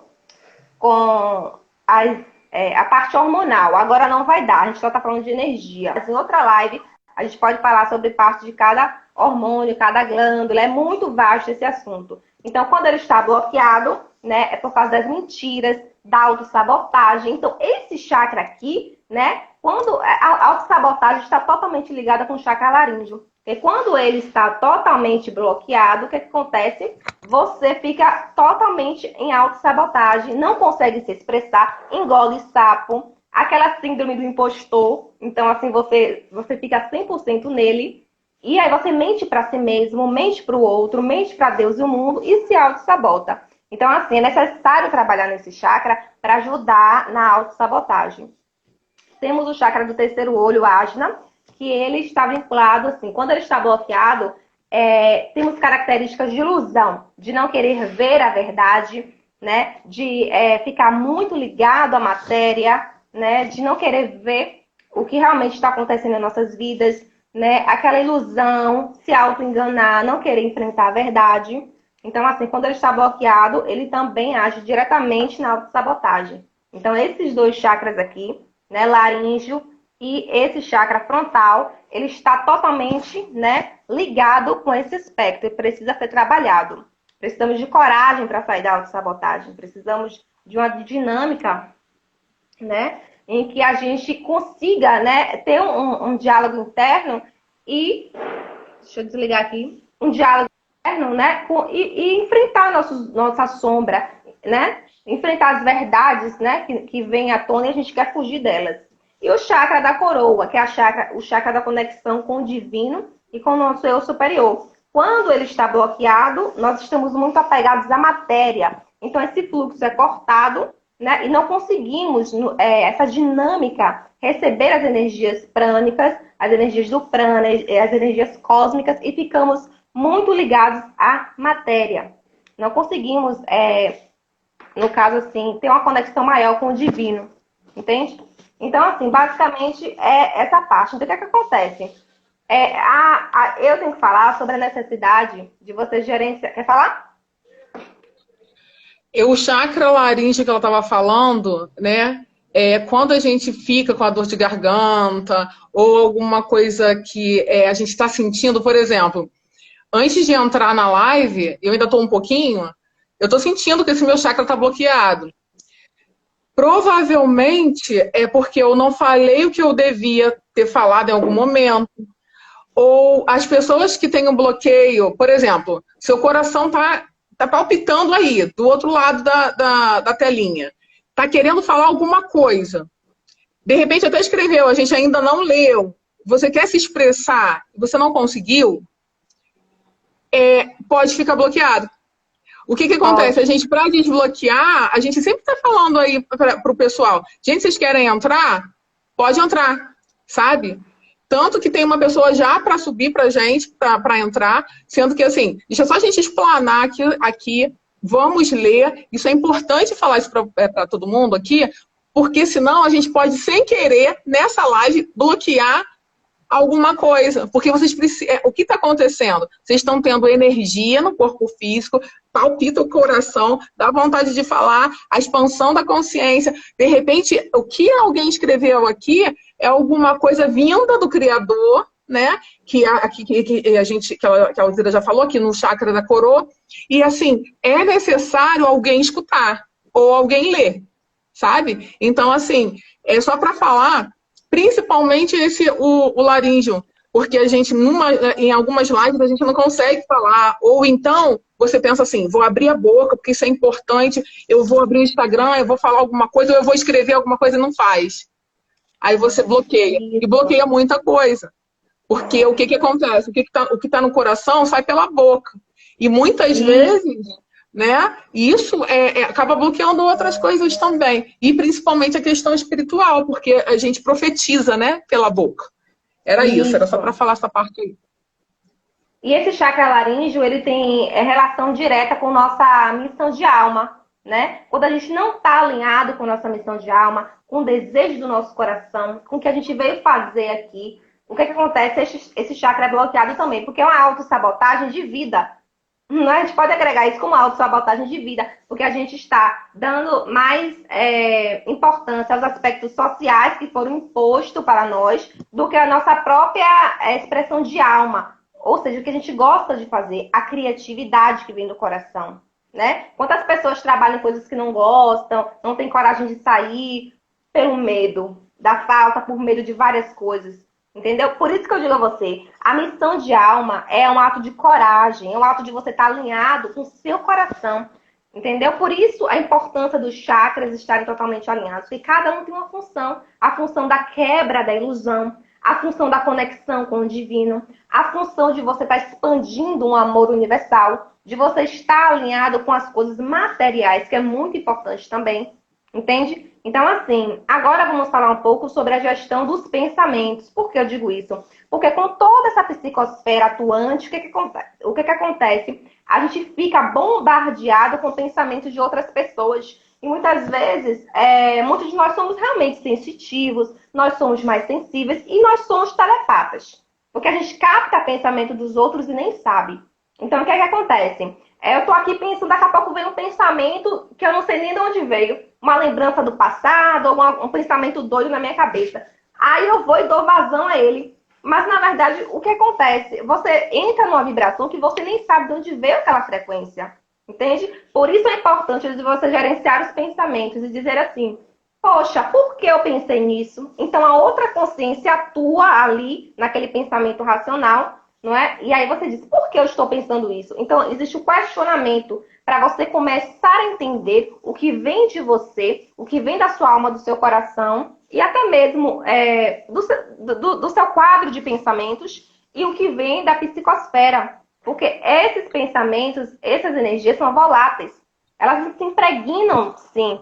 a parte hormonal. Agora não vai dar, a gente só está falando de energia. Mas em outra live, a gente pode falar sobre parte de cada hormônio, cada glândula. É muito vasto esse assunto. Então, quando ele está bloqueado, né, é por causa das mentiras, da autossabotagem. Então, esse chakra aqui, né, quando a autossabotagem está totalmente ligada com o chakra laríngeo. E quando ele está totalmente bloqueado, o que acontece? Você fica totalmente em autossabotagem, não consegue se expressar, engole sapo, aquela síndrome do impostor. Então, assim, você fica 100% nele. E aí você mente para si mesmo, mente para o outro, mente para Deus e o mundo e se autossabota. Então, assim, é necessário trabalhar nesse chakra para ajudar na autossabotagem. Temos o chakra do terceiro olho, Ajna, que ele está vinculado, assim, quando ele está bloqueado, temos características de ilusão, de não querer ver a verdade, né? De ficar muito ligado à matéria, né? De não querer ver o que realmente está acontecendo em nossas vidas, né? Aquela ilusão, se auto-enganar, não querer enfrentar a verdade. Então, assim, quando ele está bloqueado, ele também age diretamente na autossabotagem. Então, esses 2 chakras aqui, né, laríngeo e esse chakra frontal, ele está totalmente, né, ligado com esse aspecto e precisa ser trabalhado. Precisamos de coragem para sair da autossabotagem, precisamos de uma dinâmica, né, em que a gente consiga, né, ter um diálogo interno e, deixa eu desligar aqui, um diálogo interno, né, e enfrentar nossa sombra, né, enfrentar as verdades, né, que vêm à tona e a gente quer fugir delas. E o chakra da coroa, que é o chakra da conexão com o divino e com o nosso eu superior. Quando ele está bloqueado, nós estamos muito apegados à matéria. Então, esse fluxo é cortado, né, e não conseguimos, essa dinâmica, receber as energias prânicas, as energias do prana, as energias cósmicas, e ficamos muito ligados à matéria. Não conseguimos no caso, assim, ter uma conexão maior com o divino, entende? Então, assim, basicamente é essa parte. Então, o que é que acontece? Eu tenho que falar sobre a necessidade de você gerenciar. Quer falar? O chakra laríngeo que ela estava falando, né? Quando a gente fica com a dor de garganta ou alguma coisa que a gente está sentindo, por exemplo, antes de entrar na live, eu ainda estou um pouquinho, eu estou sentindo que esse meu chakra está bloqueado. Provavelmente é porque eu não falei o que eu devia ter falado em algum momento. Ou as pessoas que têm um bloqueio, por exemplo, seu coração tá palpitando aí, do outro lado da telinha. Tá querendo falar alguma coisa. De repente até escreveu, a gente ainda não leu. Você quer se expressar, você não conseguiu, pode ficar bloqueado. O que acontece? A gente, para desbloquear, a gente sempre está falando aí para o pessoal, gente, vocês querem entrar? Pode entrar, sabe? Tanto que tem uma pessoa já para subir para a gente, para entrar, sendo que, assim, deixa só a gente explanar aqui, vamos ler, isso é importante falar isso para todo mundo aqui, porque senão a gente pode, sem querer, nessa live, bloquear alguma coisa, porque vocês precisam. O que está acontecendo? Vocês estão tendo energia no corpo físico, palpita o coração, dá vontade de falar, a expansão da consciência. De repente, o que alguém escreveu aqui é alguma coisa vinda do Criador, né? Que a Alzira já falou aqui no chakra da coroa. E assim, é necessário alguém escutar ou alguém ler, sabe? Então, assim, é só para falar. Principalmente o laríngeo, porque a gente, em algumas lives, a gente não consegue falar. Ou então, você pensa assim, vou abrir a boca, porque isso é importante, eu vou abrir o Instagram, eu vou falar alguma coisa, ou eu vou escrever alguma coisa e não faz. Aí você bloqueia. E bloqueia muita coisa. Porque o que acontece? O que tá no coração sai pela boca. E muitas vezes, né? Isso acaba bloqueando outras coisas também. E principalmente a questão espiritual, porque a gente profetiza, né? Pela boca. Era isso, era só para falar essa parte aí. E esse chakra laríngeo, ele tem relação direta com nossa missão de alma, né? Quando a gente não está alinhado com nossa missão de alma, com o desejo do nosso coração, com o que a gente veio fazer aqui, o que acontece? Esse chakra é bloqueado também, porque é uma autossabotagem de vida. A gente pode agregar isso como autossabotagem de vida, porque a gente está dando mais importância aos aspectos sociais que foram impostos para nós do que a nossa própria expressão de alma. Ou seja, o que a gente gosta de fazer, a criatividade que vem do coração, né? Quantas pessoas trabalham em coisas que não gostam, não têm coragem de sair pelo medo da falta, por medo de várias coisas. Entendeu? Por isso que eu digo a você, a missão de alma é um ato de coragem, é um ato de você estar alinhado com o seu coração. Entendeu? Por isso a importância dos chakras estarem totalmente alinhados. Porque cada um tem uma função. A função da quebra da ilusão, a função da conexão com o divino, a função de você estar expandindo um amor universal, de você estar alinhado com as coisas materiais, que é muito importante também. Entende? Então, assim, agora vamos falar um pouco sobre a gestão dos pensamentos. Por que eu digo isso? Porque com toda essa psicosfera atuante, o que acontece? A gente fica bombardeado com pensamentos de outras pessoas. E muitas vezes, muitos de nós somos realmente sensitivos, nós somos mais sensíveis e nós somos telepatas. Porque a gente capta pensamento dos outros e nem sabe. Então, o que acontece? Eu tô aqui pensando, daqui a pouco vem um pensamento que eu não sei nem de onde veio. Uma lembrança do passado, ou um pensamento doido na minha cabeça. Aí eu vou e dou vazão a ele. Mas, na verdade, o que acontece? Você entra numa vibração que você nem sabe de onde veio aquela frequência. Entende? Por isso é importante você gerenciar os pensamentos e dizer assim, poxa, por que eu pensei nisso? Então, a outra consciência atua ali, naquele pensamento racional, não é? E aí você diz, por que eu estou pensando isso? Então, existe o questionamento para você começar a entender o que vem de você, o que vem da sua alma, do seu coração, e até mesmo do seu quadro de pensamentos e o que vem da psicosfera. Porque esses pensamentos, essas energias são voláteis. Elas se impregnam, sim.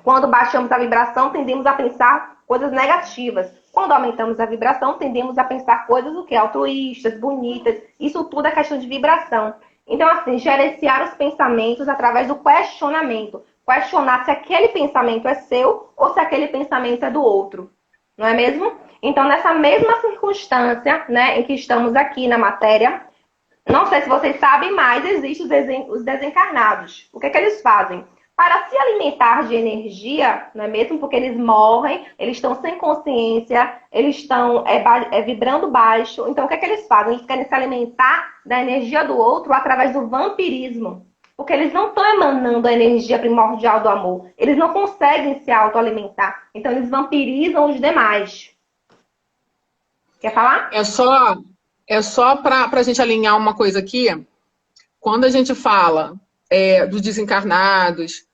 Quando baixamos a vibração, tendemos a pensar coisas negativas. Quando aumentamos a vibração, tendemos a pensar coisas o quê? Altruístas, bonitas. Isso tudo é questão de vibração. Então, assim, gerenciar os pensamentos através do questionamento. questionar se aquele pensamento é seu ou se aquele pensamento é do outro. Não é mesmo? Então, nessa mesma circunstância, né, em que estamos aqui na matéria, não sei se vocês sabem, mas existem os desencarnados. O que é que eles fazem? Para se alimentar de energia, não é mesmo? Porque eles morrem, eles estão sem consciência, eles estão vibrando baixo. Então, o que é que eles fazem? Eles querem se alimentar da energia do outro através do vampirismo. Porque eles não estão emanando a energia primordial do amor. Eles não conseguem se autoalimentar. Então, eles vampirizam os demais. Quer falar? É só para a gente alinhar uma coisa aqui. Quando a gente fala dos desencarnados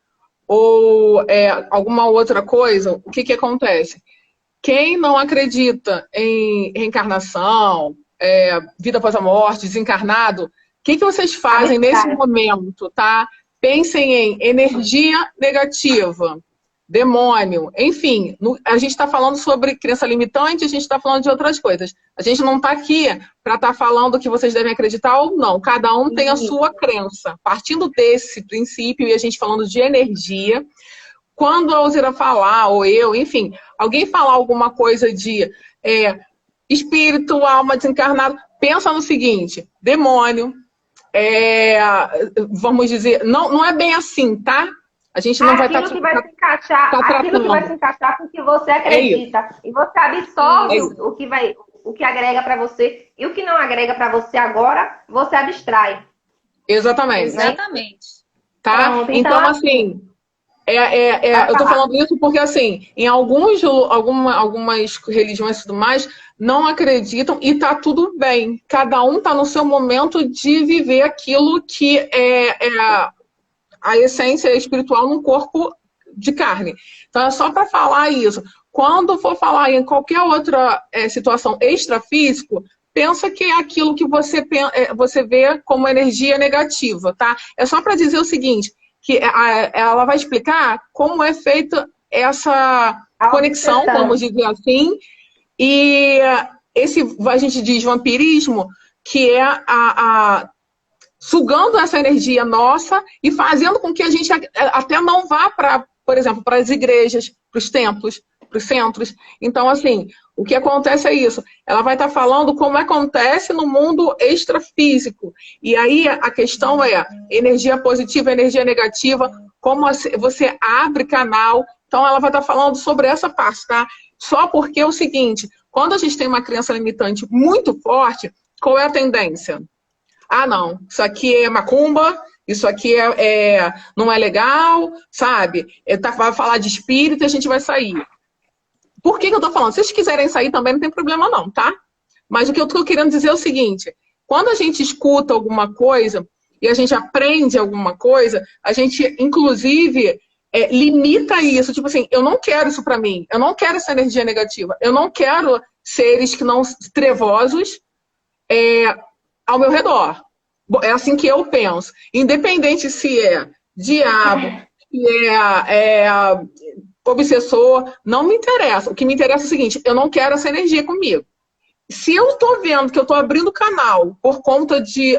ou alguma outra coisa, o que, que acontece? Quem não acredita em reencarnação, vida após a morte, desencarnado, o que, que vocês fazem nesse momento, tá? Pensem em energia negativa, demônio, enfim, a gente está falando sobre crença limitante, a gente está falando de outras coisas. A gente não está aqui para estar falando que vocês devem acreditar ou não. Cada um tem a sua crença. Partindo desse princípio e a gente falando de energia, quando a Alzira falar, ou eu, enfim, alguém falar alguma coisa de espírito, alma, desencarnado, pensa no seguinte, demônio, vamos dizer, não é bem assim, tá? A gente não vai estar aquilo que vai se encaixar com o que você acredita. E você absorve o que agrega para você. E o que não agrega para você agora, você abstrai. Exatamente. Tá? Pronto, então, assim, eu tô falando isso porque, assim, em algumas religiões e tudo mais, não acreditam e tá tudo bem. Cada um tá no seu momento de viver aquilo que a essência espiritual num corpo de carne. Então, é só para falar isso. Quando for falar em qualquer outra situação extrafísico, pensa que é aquilo que você vê como energia negativa, tá? É só para dizer o seguinte, que ela vai explicar como é feita essa conexão, vamos dizer assim, e a gente diz vampirismo, que é sugando essa energia nossa e fazendo com que a gente até não vá para, por exemplo, para as igrejas, para os templos, para os centros. Então, assim, o que acontece é isso. Ela vai estar falando como acontece no mundo extrafísico. E aí a questão é energia positiva, energia negativa, como você abre canal. Então, ela vai estar falando sobre essa parte, tá? Só porque é o seguinte, quando a gente tem uma crença limitante muito forte, qual é a tendência? Ah, não, isso aqui é macumba, isso aqui não é legal, sabe? Vai falar de espírito e a gente vai sair. Por que eu tô falando? Se vocês quiserem sair também não tem problema não, tá? Mas o que eu tô querendo dizer é o seguinte, quando a gente escuta alguma coisa e a gente aprende alguma coisa, a gente, inclusive, limita isso. Tipo assim, eu não quero isso pra mim, eu não quero essa energia negativa, eu não quero seres que não trevosos, ao meu redor. É assim que eu penso. Independente se é diabo, se é obsessor, não me interessa. O que me interessa é o seguinte, eu não quero essa energia comigo. Se eu estou vendo que eu estou abrindo canal por conta de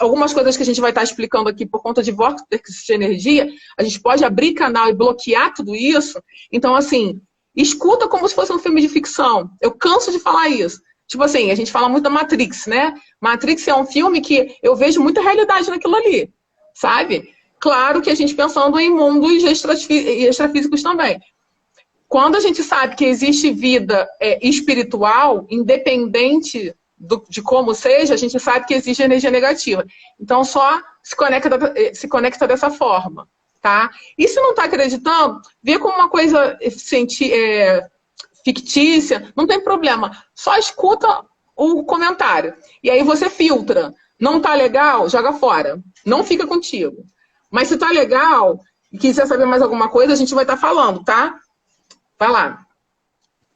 algumas coisas que a gente vai estar explicando aqui, por conta de vórtices de energia, a gente pode abrir canal e bloquear tudo isso. Então, assim, escuta como se fosse um filme de ficção. Eu canso de falar isso. Tipo assim, a gente fala muito da Matrix, né? Matrix é um filme que eu vejo muita realidade naquilo ali, sabe? Claro que a gente pensando em mundos extrafísicos também. Quando a gente sabe que existe vida espiritual, independente de como seja, a gente sabe que existe energia negativa. Então, só se conecta dessa forma, tá? E se não está acreditando, vê como uma coisa fictícia, não tem problema. Só escuta o comentário. E aí você filtra. Não tá legal? Joga fora. Não fica contigo. Mas se tá legal e quiser saber mais alguma coisa, a gente vai estar falando, tá? Vai lá.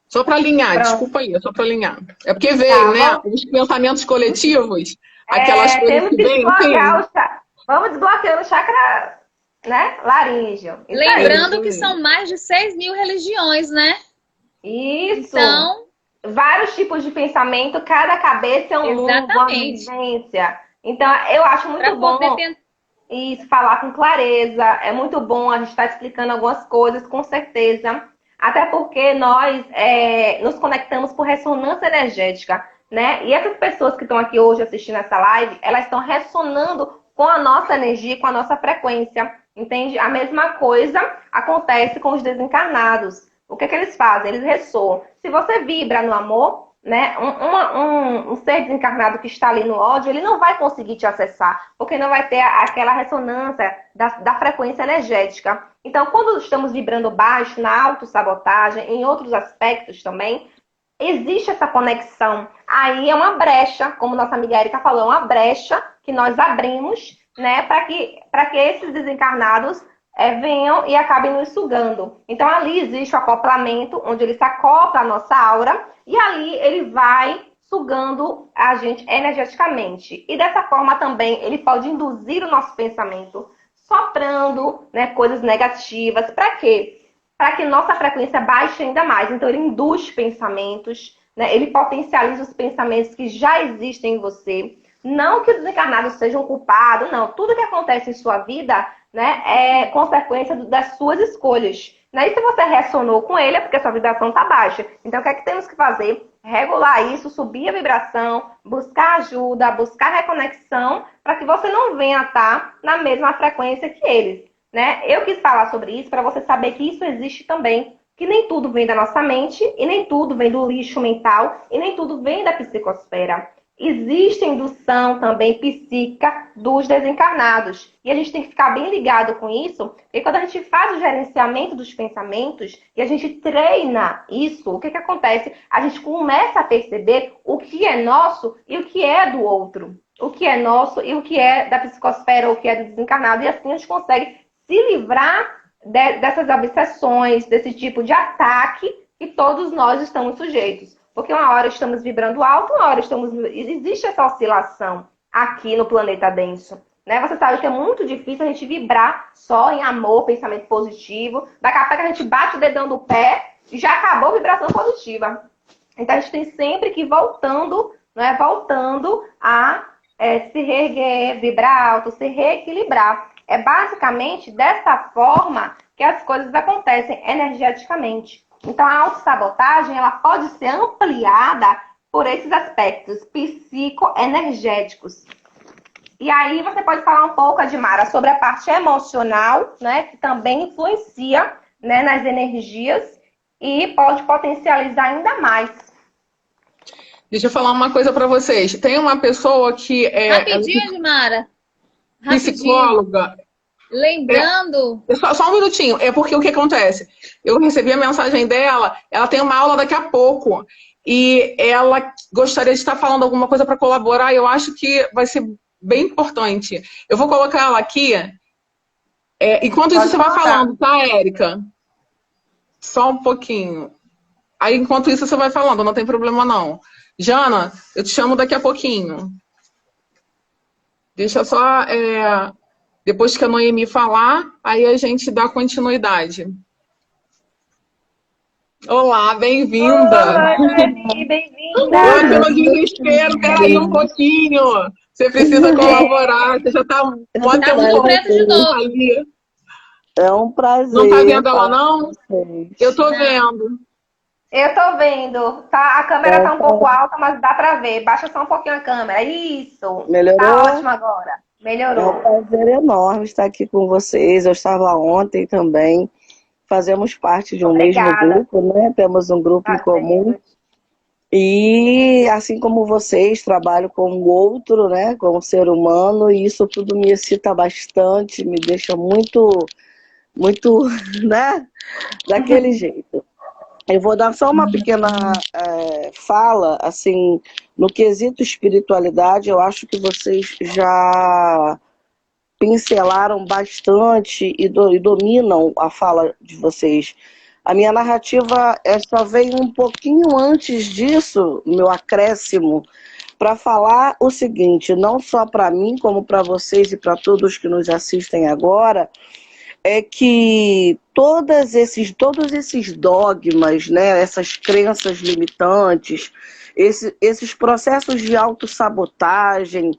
Só para alinhar, desculpa aí, só para alinhar. É porque veio, né? Os pensamentos coletivos, aquelas coisas que vêm. Vamos desbloqueando o chakra, né? Laríngeo. Lembrando que são mais de 6.000 religiões, né? Isso. Então, vários tipos de pensamento, cada cabeça é um mundo, uma vivência. Então, eu acho muito bom. E falar com clareza. É muito bom a gente estar explicando algumas coisas, com certeza. Até porque nós nos conectamos por ressonância energética, né? E essas pessoas que estão aqui hoje assistindo essa live, elas estão ressonando com a nossa energia, com a nossa frequência, entende? A mesma coisa acontece com os desencarnados. O que eles fazem? Eles ressoam. Se você vibra no amor, né? Um ser desencarnado que está ali no ódio, ele não vai conseguir te acessar, porque não vai ter aquela ressonância da frequência energética. Então, quando estamos vibrando baixo, na autossabotagem, em outros aspectos também, existe essa conexão. Aí é uma brecha, como nossa amiga Erika falou, é uma brecha que nós abrimos, né, para que esses desencarnados venham e acabem nos sugando. Então, ali existe o acoplamento, onde ele se acopla à nossa aura, e ali ele vai sugando a gente energeticamente. E dessa forma também, ele pode induzir o nosso pensamento, soprando, né, coisas negativas. Para quê? Para que nossa frequência baixe ainda mais. Então, ele induz pensamentos, né, ele potencializa os pensamentos que já existem em você. Não que os desencarnados sejam culpados, não. Tudo que acontece em sua vida, né, é consequência das suas escolhas. Né? E se você ressonou com ele, é porque a sua vibração está baixa. Então, o que é que temos que fazer? Regular isso, subir a vibração, buscar ajuda, buscar reconexão, para que você não venha estar na mesma frequência que eles. Né? Eu quis falar sobre isso para você saber que isso existe também. Que nem tudo vem da nossa mente, e nem tudo vem do lixo mental, e nem tudo vem da psicosfera. Existe indução também psíquica dos desencarnados. E a gente tem que ficar bem ligado com isso, porque quando a gente faz o gerenciamento dos pensamentos e a gente treina isso, o que acontece? A gente começa a perceber o que é nosso e o que é do outro. O que é nosso e o que é da psicosfera ou o que é do desencarnado. E assim a gente consegue se livrar dessas obsessões, desse tipo de ataque que todos nós estamos sujeitos. Porque uma hora estamos vibrando alto, uma hora estamos... Existe essa oscilação aqui no planeta denso. Né? Você sabe que é muito difícil a gente vibrar só em amor, pensamento positivo. Daqui a pouco a gente bate o dedão do pé e já acabou a vibração positiva. Então a gente tem sempre que ir voltando, né? Voltando a se reerguer, vibrar alto, se reequilibrar. É basicamente dessa forma que as coisas acontecem energeticamente. Então, a autossabotagem, ela pode ser ampliada por esses aspectos psicoenergéticos. E aí, você pode falar um pouco, Admara, sobre a parte emocional, né, que também influencia, né, nas energias e pode potencializar ainda mais. Deixa eu falar uma coisa para vocês. Tem uma pessoa que Rapidinho, Admara. Psicóloga. Lembrando... Só um minutinho. É porque o que acontece? Eu recebi a mensagem dela, ela tem uma aula daqui a pouco, e ela gostaria de estar falando alguma coisa para colaborar, e eu acho que vai ser bem importante. Eu vou colocar ela aqui. Enquanto isso, você vai falando, tá, Érica? Só um pouquinho. Aí, enquanto isso, você vai falando, não tem problema não. Jana, eu te chamo daqui a pouquinho. Deixa só... Depois que a Noemi falar, aí a gente dá continuidade. Olá, bem-vinda! Olá, Noemi, bem-vinda! Oi, pelo desespero, peraí um pouquinho. Você precisa colaborar, você já está um tempo de novo. ali. É um prazer. Não está vendo ela, não? Eu estou vendo. Eu estou vendo. Tá, a câmera está um pouco alta, mas dá para ver. Baixa só um pouquinho a câmera. Isso! Melhorou? Tá ótimo agora. Melhorou. É um prazer enorme estar aqui com vocês. Eu estava ontem também. Fazemos parte de um mesmo grupo, né? Temos um grupo em comum. E assim como vocês, trabalho com o outro, né? Com o ser humano. E isso tudo me excita bastante, me deixa muito, né? Daquele jeito. Eu vou dar só uma pequena fala, assim, no quesito espiritualidade. Eu acho que vocês já pincelaram bastante e dominam a fala de vocês. A minha narrativa só veio um pouquinho antes disso, meu acréscimo, para falar o seguinte, não só para mim, como para vocês e para todos que nos assistem agora, é que todos esses dogmas, né, essas crenças limitantes, esses processos de autossabotagem,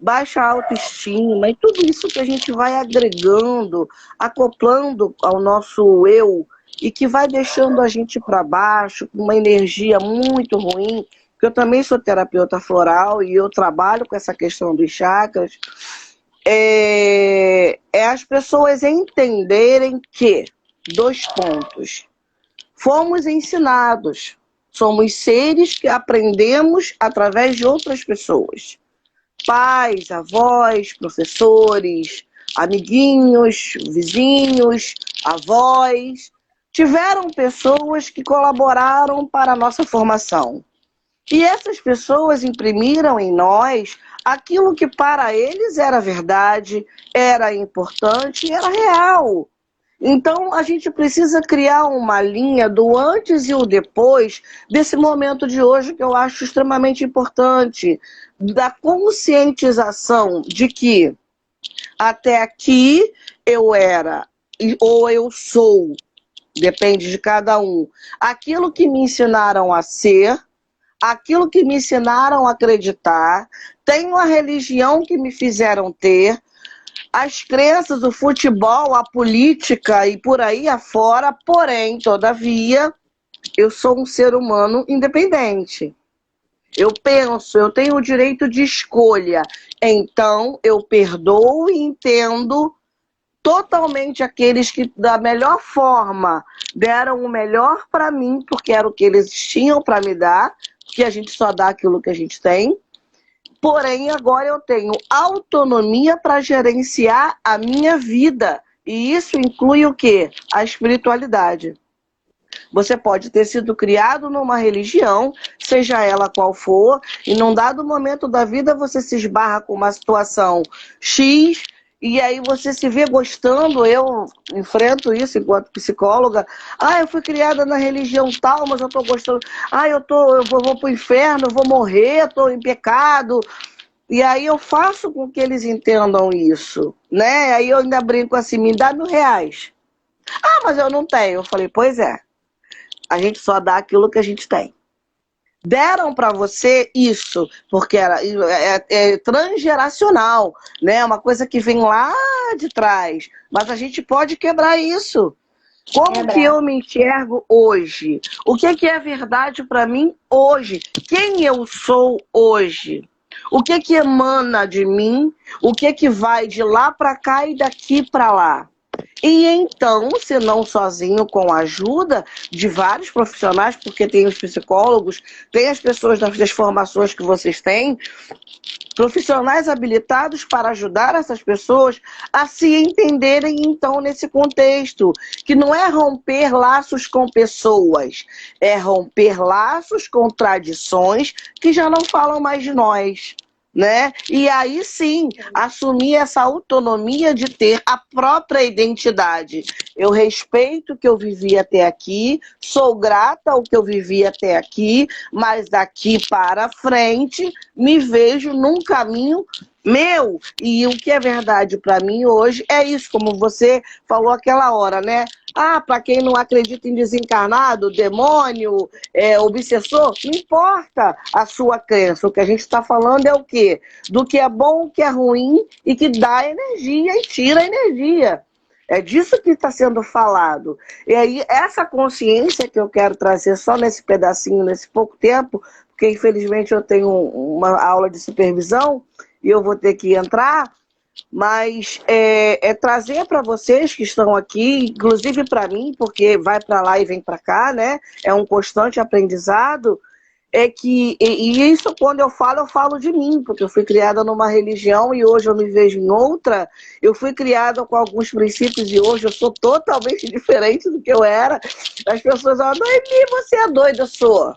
baixa autoestima e tudo isso que a gente vai agregando, acoplando ao nosso eu e que vai deixando a gente para baixo, com uma energia muito ruim, porque eu também sou terapeuta floral e eu trabalho com essa questão dos chakras, é as pessoas entenderem que, 2 pontos, fomos ensinados, somos seres que aprendemos através de outras pessoas. Pais, avós, professores, amiguinhos, vizinhos, avós. Tiveram pessoas que colaboraram para a nossa formação. E essas pessoas imprimiram em nós aquilo que para eles era verdade, era importante, era real. Então, a gente precisa criar uma linha do antes e o depois desse momento de hoje que eu acho extremamente importante, da conscientização de que até aqui eu era ou eu sou, depende de cada um, aquilo que me ensinaram a ser, aquilo que me ensinaram a acreditar, tenho a religião que me fizeram ter, as crenças, o futebol, a política e por aí afora, porém, todavia, eu sou um ser humano independente. Eu penso, eu tenho o direito de escolha, então eu perdoo e entendo totalmente aqueles que da melhor forma deram o melhor para mim, porque era o que eles tinham para me dar, porque a gente só dá aquilo que a gente tem. Porém, agora eu tenho autonomia para gerenciar a minha vida. E isso inclui o quê? A espiritualidade. Você pode ter sido criado numa religião, seja ela qual for, e num dado momento da vida você se esbarra com uma situação X, e aí você se vê gostando. Eu enfrento isso enquanto psicóloga. Eu fui criada na religião tal, mas eu tô gostando. Eu vou pro inferno, eu vou morrer, tô em pecado. E aí eu faço com que eles entendam isso, né? Aí eu ainda brinco assim, me dá R$ 1.000. Mas eu não tenho. Eu falei, pois é. A gente só dá aquilo que a gente tem. Deram para você isso, porque é transgeracional, né? Uma coisa que vem lá de trás. Mas a gente pode quebrar isso. Como que eu me enxergo hoje? O que é verdade para mim hoje? Quem eu sou hoje? O que emana de mim? O que vai de lá para cá e daqui para lá? E então, se não sozinho, com a ajuda de vários profissionais, porque tem os psicólogos, tem as pessoas das formações que vocês têm, profissionais habilitados para ajudar essas pessoas a se entenderem, então, nesse contexto, que não é romper laços com pessoas, é romper laços com tradições que já não falam mais de nós. Né? E aí sim, assumir essa autonomia de ter a própria identidade. Eu respeito o que eu vivi até aqui, sou grata ao que eu vivi até aqui, mas daqui para frente me vejo num caminho meu. E o que é verdade para mim hoje é isso, como você falou aquela hora, né? Para quem não acredita em desencarnado, demônio, obsessor, não importa a sua crença. O que a gente está falando é o quê? Do que é bom, o que é ruim e que dá energia e tira energia. É disso que está sendo falado. E aí, essa consciência que eu quero trazer só nesse pedacinho, nesse pouco tempo, porque infelizmente eu tenho uma aula de supervisão e eu vou ter que entrar, mas é trazer para vocês que estão aqui, inclusive para mim, porque vai para lá e vem para cá, né? É um constante aprendizado. E isso, quando eu falo de mim, porque eu fui criada numa religião e hoje eu me vejo em outra. Eu fui criada com alguns princípios e hoje eu sou totalmente diferente do que eu era. As pessoas falam, Noemi, você é doida? Eu sou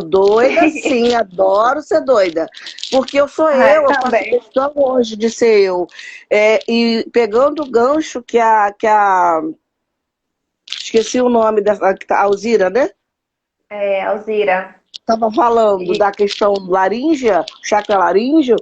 doida, sim, adoro ser doida. Porque eu sou eu faço questão hoje de ser eu. E pegando o gancho que a esqueci o nome dessa, a Alzira, né? Alzira. estava falando da questão laríngea, chakra laríngeo,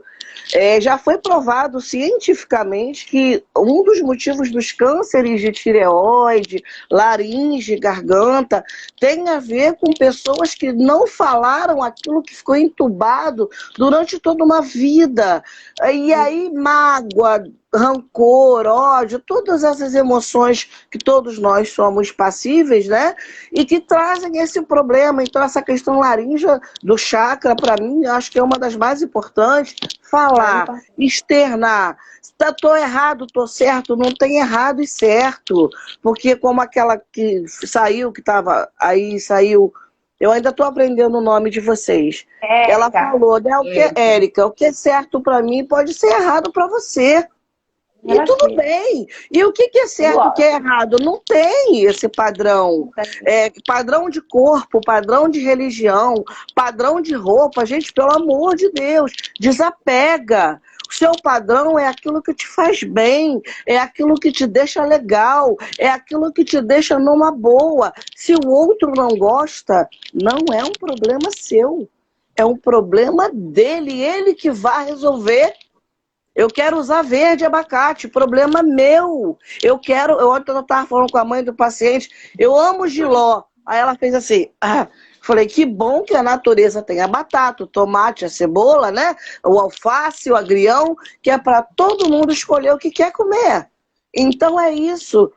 já foi provado cientificamente que um dos motivos dos cânceres de tireoide, laringe, garganta, tem a ver com pessoas que não falaram aquilo que ficou entubado durante toda uma vida. E aí, mágoa, rancor, ódio, todas essas emoções que todos nós somos passíveis, né? E que trazem esse problema. Então, essa questão laríngea do chakra, para mim, acho que é uma das mais importantes. Falar, externar. Tô errado, tô certo, não tem errado e certo. Porque como aquela que saiu, que estava aí, saiu... Eu ainda estou aprendendo o nome de vocês. Érica. Ela falou, né? O que é Érica? O que é certo para mim pode ser errado para você. E tudo bem. E o que é certo, o que é errado? Não tem esse padrão. Padrão de corpo, padrão de religião, padrão de roupa. Gente, pelo amor de Deus, desapega. O seu padrão é aquilo que te faz bem, é aquilo que te deixa legal, é aquilo que te deixa numa boa. Se o outro não gosta, não é um problema seu. É um problema dele, ele que vai resolver. Eu quero usar verde abacate, problema meu. Ontem eu estava falando com a mãe do paciente, eu amo jiló. Aí ela fez assim, falei, que bom que a natureza tem a batata, o tomate, a cebola, né? O alface, o agrião, que é para todo mundo escolher o que quer comer. Então é isso.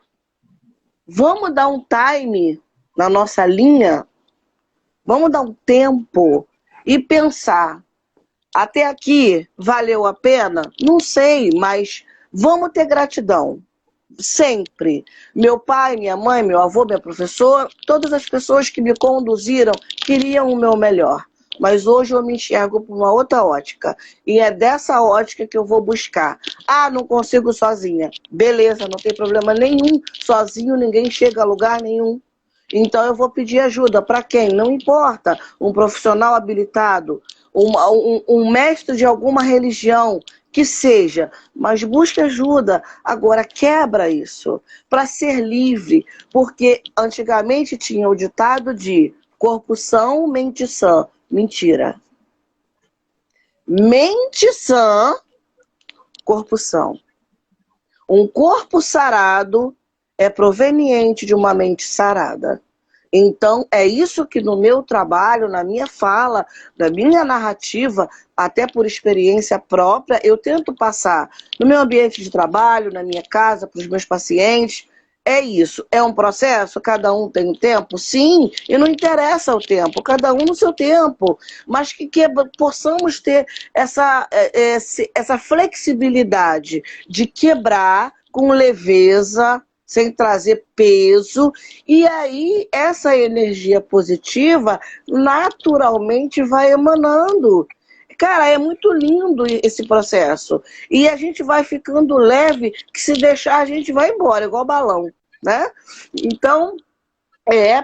Vamos dar um time na nossa linha, vamos dar um tempo e pensar. Até aqui, valeu a pena? Não sei, mas vamos ter gratidão. Sempre. Meu pai, minha mãe, meu avô, minha professora, todas as pessoas que me conduziram queriam o meu melhor. Mas hoje eu me enxergo por uma outra ótica. E é dessa ótica que eu vou buscar. Não consigo sozinha. Beleza, não tem problema nenhum. Sozinho ninguém chega a lugar nenhum. Então eu vou pedir ajuda. Para quem? Não importa. Um profissional habilitado, um mestre de alguma religião, que seja, mas busque ajuda. Agora quebra isso, para ser livre, porque antigamente tinha o ditado de corpo são, mente sã. Mentira. Mente sã, corpo são. Um corpo sarado é proveniente de uma mente sarada. Então, é isso que no meu trabalho, na minha fala, na minha narrativa, até por experiência própria, eu tento passar no meu ambiente de trabalho, na minha casa, para os meus pacientes. É isso. É um processo? Cada um tem um tempo? Sim, e não interessa o tempo, cada um no seu tempo. Mas que possamos ter essa flexibilidade de quebrar com leveza, sem trazer peso, e aí essa energia positiva naturalmente vai emanando. Cara, é muito lindo esse processo. E a gente vai ficando leve, que se deixar a gente vai embora, igual balão, né? Então,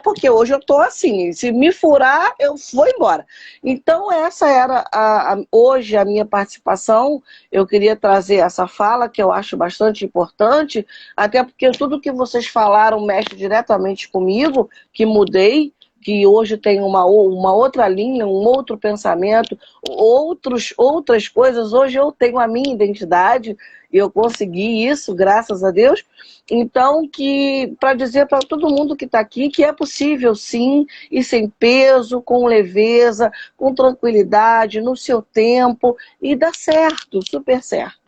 porque hoje eu tô assim, se me furar, eu vou embora. Então, essa era hoje a minha participação. Eu queria trazer essa fala, que eu acho bastante importante, até porque tudo que vocês falaram mexe diretamente comigo, que mudei, que hoje tem uma outra linha, um outro pensamento, outras coisas. Hoje eu tenho a minha identidade, e eu consegui isso, graças a Deus. Então, para dizer para todo mundo que está aqui que é possível sim, e sem peso, com leveza, com tranquilidade, no seu tempo, e dá certo, super certo.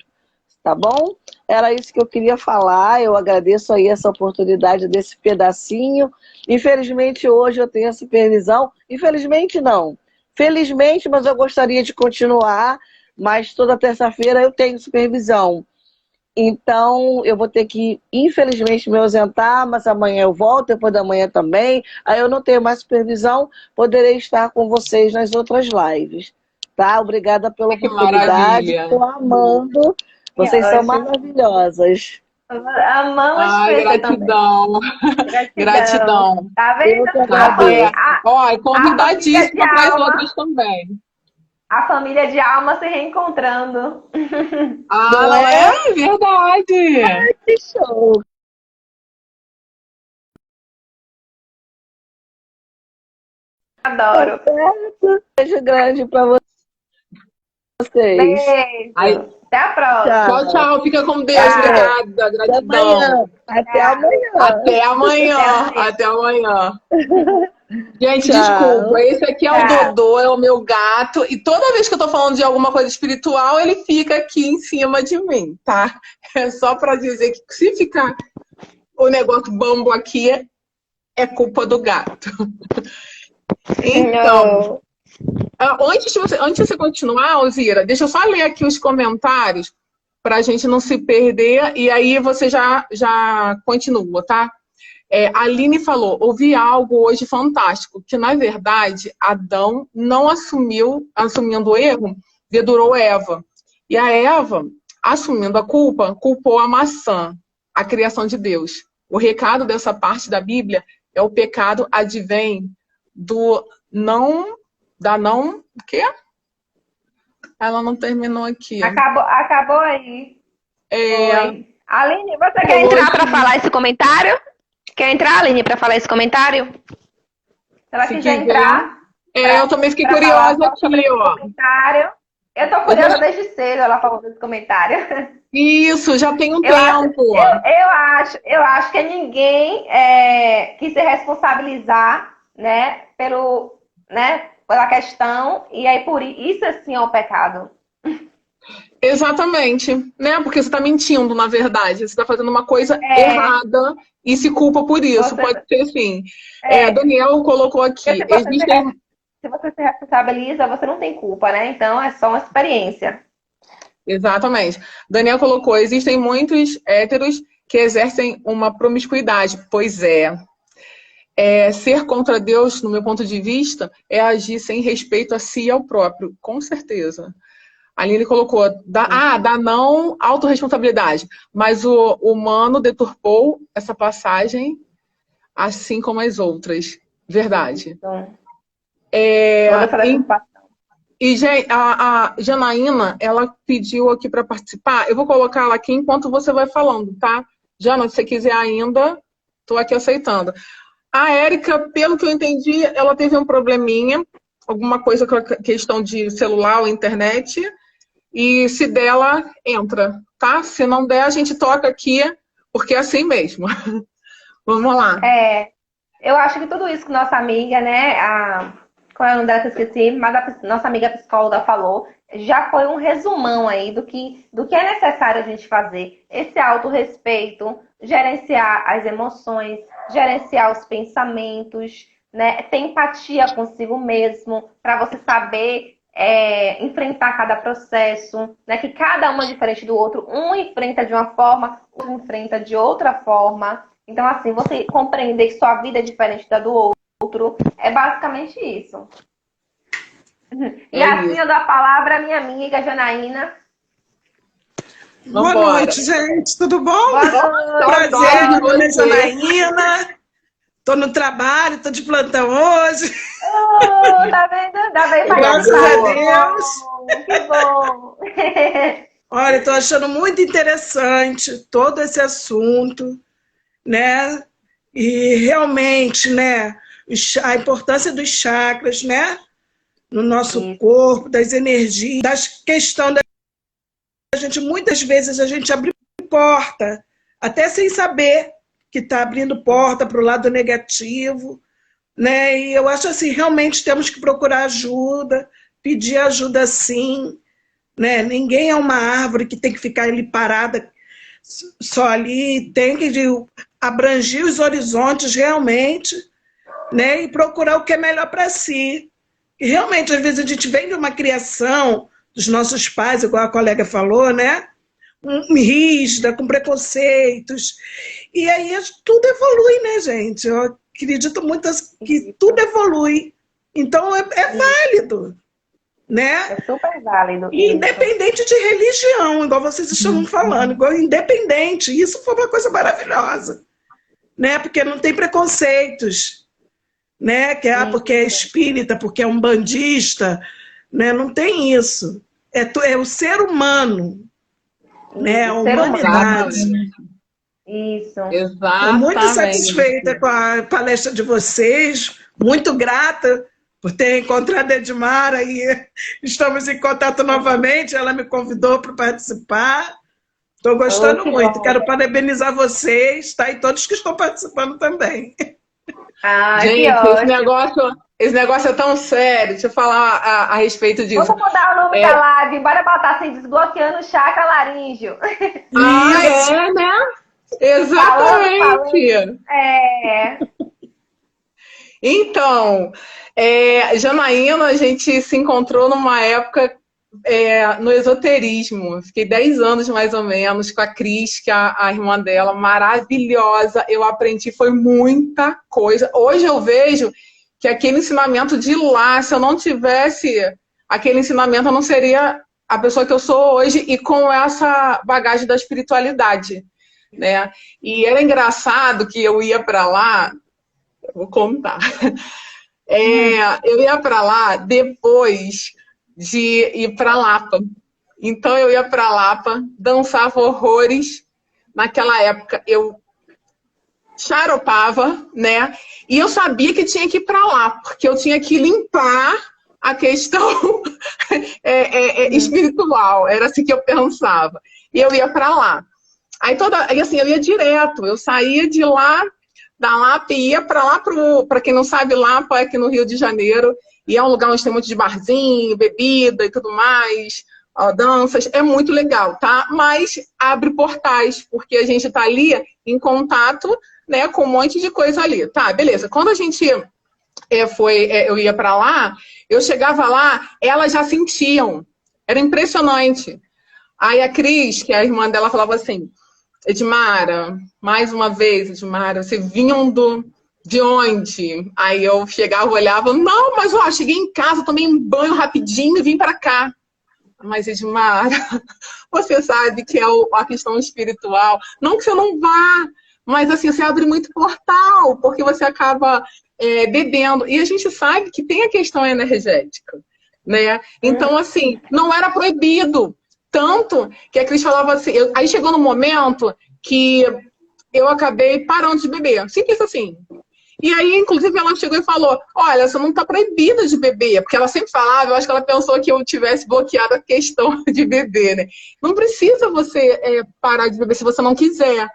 Tá bom? Era isso que eu queria falar. Eu agradeço aí essa oportunidade desse pedacinho. Infelizmente hoje eu tenho a supervisão. Infelizmente não. Felizmente, mas eu gostaria de continuar. Mas toda terça-feira eu tenho supervisão. Então eu vou ter que, infelizmente, me ausentar, mas amanhã eu volto, depois da manhã também. Aí eu não tenho mais supervisão, poderei estar com vocês nas outras lives. Tá? Obrigada pela oportunidade. Estou amando. Vocês são maravilhosas. Amamos gratidão. Gratidão. Tá vendo? Convidadíssima para as outras também. A família de alma se reencontrando. Não é? Verdade. Ai, que show. Adoro. Beijo grande para vocês. Beijo. Aí, Até a próxima. tchau, tchau. Fica com Deus. Tchau. Obrigada. Até Gratidão. amanhã. Até amanhã. Até amanhã. Até Até amanhã. Gente, Tchau. desculpa. Esse aqui é o Tchau. Dodô, é o meu gato. E toda vez que eu tô falando de alguma coisa espiritual, ele fica aqui em cima de mim, tá? É só pra dizer que se ficar o negócio bambo aqui, é culpa do gato. Então, antes de você continuar, Alzira, deixa eu só ler aqui os comentários para a gente não se perder e aí você já continua, tá? A Aline falou, ouvi algo hoje fantástico, que na verdade Adão não assumindo o erro, dedurou Eva. E a Eva, assumindo a culpa, culpou a maçã, a criação de Deus. O recado dessa parte da Bíblia é o pecado advém do não... o quê? Ela não terminou aqui. Acabou aí. Foi. Aline, você quer entrar para falar esse comentário? Quer entrar, Aline, para falar esse comentário? Se ela quiser entrar. Eu também fiquei curiosa aqui, ó. Comentário. Eu tô curiosa desde cedo, ela falou desse comentário. Isso, já tem um tempo. Eu acho que ninguém quis se responsabilizar, né, pela questão, e aí por isso assim é o pecado. Exatamente, né? Porque você está mentindo, na verdade. Você está fazendo uma coisa errada e se culpa por isso. Pode ser assim. Daniel colocou aqui. Se você se responsabiliza, você não tem culpa, né? Então é só uma experiência. Exatamente. Daniel colocou, existem muitos héteros que exercem uma promiscuidade. Pois é. Ser contra Deus, no meu ponto de vista, é agir sem respeito a si e ao próprio. Com certeza. A Aline colocou, da não autorresponsabilidade. Mas o humano deturpou essa passagem, assim como as outras. Verdade. Então, e a Janaína, ela pediu aqui para participar. Eu vou colocar ela aqui enquanto você vai falando, tá? Jana, se você quiser ainda, estou aqui aceitando. A Érica, pelo que eu entendi, ela teve um probleminha, alguma coisa com a questão de celular ou internet. E se dela, entra, tá? Se não der, a gente toca aqui, porque é assim mesmo. Vamos lá. Eu acho que tudo isso que nossa amiga, né, qual é o nome dela que eu esqueci, mas a nossa amiga psicóloga falou, já foi um resumão aí do que é necessário a gente fazer. Esse autorrespeito, gerenciar as emoções, gerenciar os pensamentos, né, ter empatia consigo mesmo, para você saber enfrentar cada processo, né, que cada um é diferente do outro, um enfrenta de uma forma, outro enfrenta de outra forma. Então, assim, você compreender que sua vida é diferente da do outro, é basicamente isso. E assim eu dou a palavra à minha amiga Janaína. Boa noite, gente. Tudo bom? Prazer, meu nome é Janaína. Tô no trabalho, tô de plantão hoje. Tá vendo? Dá bem pra Graças a Deus. Que bom. Olha, tô achando muito interessante todo esse assunto, né? E realmente, né? A importância dos chakras, né? No nosso corpo, das energias, das questões da gente, muitas vezes a gente abre porta, até sem saber que está abrindo porta para o lado negativo, né? E eu acho assim, realmente temos que procurar ajuda, pedir ajuda sim, né? Ninguém é uma árvore que tem que ficar ali parada só ali, tem que abranger os horizontes realmente, né? E procurar o que é melhor para si. E realmente, às vezes, a gente vem de uma criação dos nossos pais, igual a colega falou, né? Rígida, com preconceitos. E aí tudo evolui, né, gente? Eu acredito muito que tudo evolui. Então, é válido, né? É super válido. Independente de religião, igual vocês estavam falando, igual independente. Isso foi uma coisa maravilhosa, né? Porque não tem preconceitos, né? Que porque é espírita, porque é umbandista, né? Não tem isso. É o ser humano, né? A humanidade. Isso. Exatamente. Estou muito satisfeita com a palestra de vocês, muito grata por ter encontrado a Edmara e estamos em contato novamente. Ela me convidou para participar. Estou gostando muito. Quero parabenizar vocês, tá? E todos que estão participando também. Gente, esse negócio é tão sério. Deixa eu falar a respeito disso. Vamos mudar o nome da live. Bora botar assim, desbloqueando o chakra laríngeo. Né? Exatamente. Então, Janaína, a gente se encontrou numa época no esoterismo. Fiquei 10 anos, mais ou menos, com a Cris, que é a irmã dela, maravilhosa. Eu aprendi, foi muita coisa. Hoje eu vejo que aquele ensinamento de lá, se eu não tivesse aquele ensinamento, eu não seria a pessoa que eu sou hoje e com essa bagagem da espiritualidade, né? E era engraçado que eu ia para lá, eu vou contar, eu ia para lá depois de ir para Lapa. Então eu ia para Lapa, dançava horrores. Naquela época eu xaropava, né? E eu sabia que tinha que ir para lá, porque eu tinha que limpar a questão espiritual. Era assim que eu pensava. E eu ia para lá. Aí assim, eu ia direto. Eu saía de lá, da Lapa, e ia para lá, para quem não sabe, Lapa é aqui no Rio de Janeiro. E é um lugar onde tem muito de barzinho, bebida e tudo mais, danças. É muito legal, tá? Mas abre portais, porque a gente tá ali em contato, né, com um monte de coisa ali. Tá, beleza. Quando a gente eu ia para lá, eu chegava lá, elas já sentiam. Era impressionante. Aí a Cris, que é a irmã dela, falava assim: Edmara, mais uma vez, Edmara, você vinham de onde? Aí eu chegava, olhava, não, mas ó, cheguei em casa, tomei um banho rapidinho e vim para cá. Mas, Edmara, você sabe que é a questão espiritual. Não que você não vá, mas assim, você abre muito portal, porque você acaba bebendo. E a gente sabe que tem a questão energética, né? Então, assim, não era proibido. Tanto que a Cris falava assim, aí chegou no momento que eu acabei parando de beber. Simples assim. E aí, inclusive, ela chegou e falou: olha, você não está proibida de beber. Porque ela sempre falava, eu acho que ela pensou que eu tivesse bloqueado a questão de beber, né? Não precisa você parar de beber se você não quiser.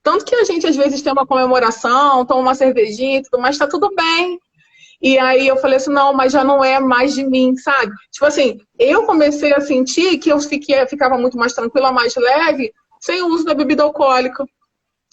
Tanto que a gente, às vezes, tem uma comemoração, toma uma cervejinha e tudo mais, está tudo bem. E aí eu falei assim, não, mas já não é mais de mim, sabe? Tipo assim, eu comecei a sentir que eu ficava muito mais tranquila, mais leve, sem o uso da bebida alcoólica.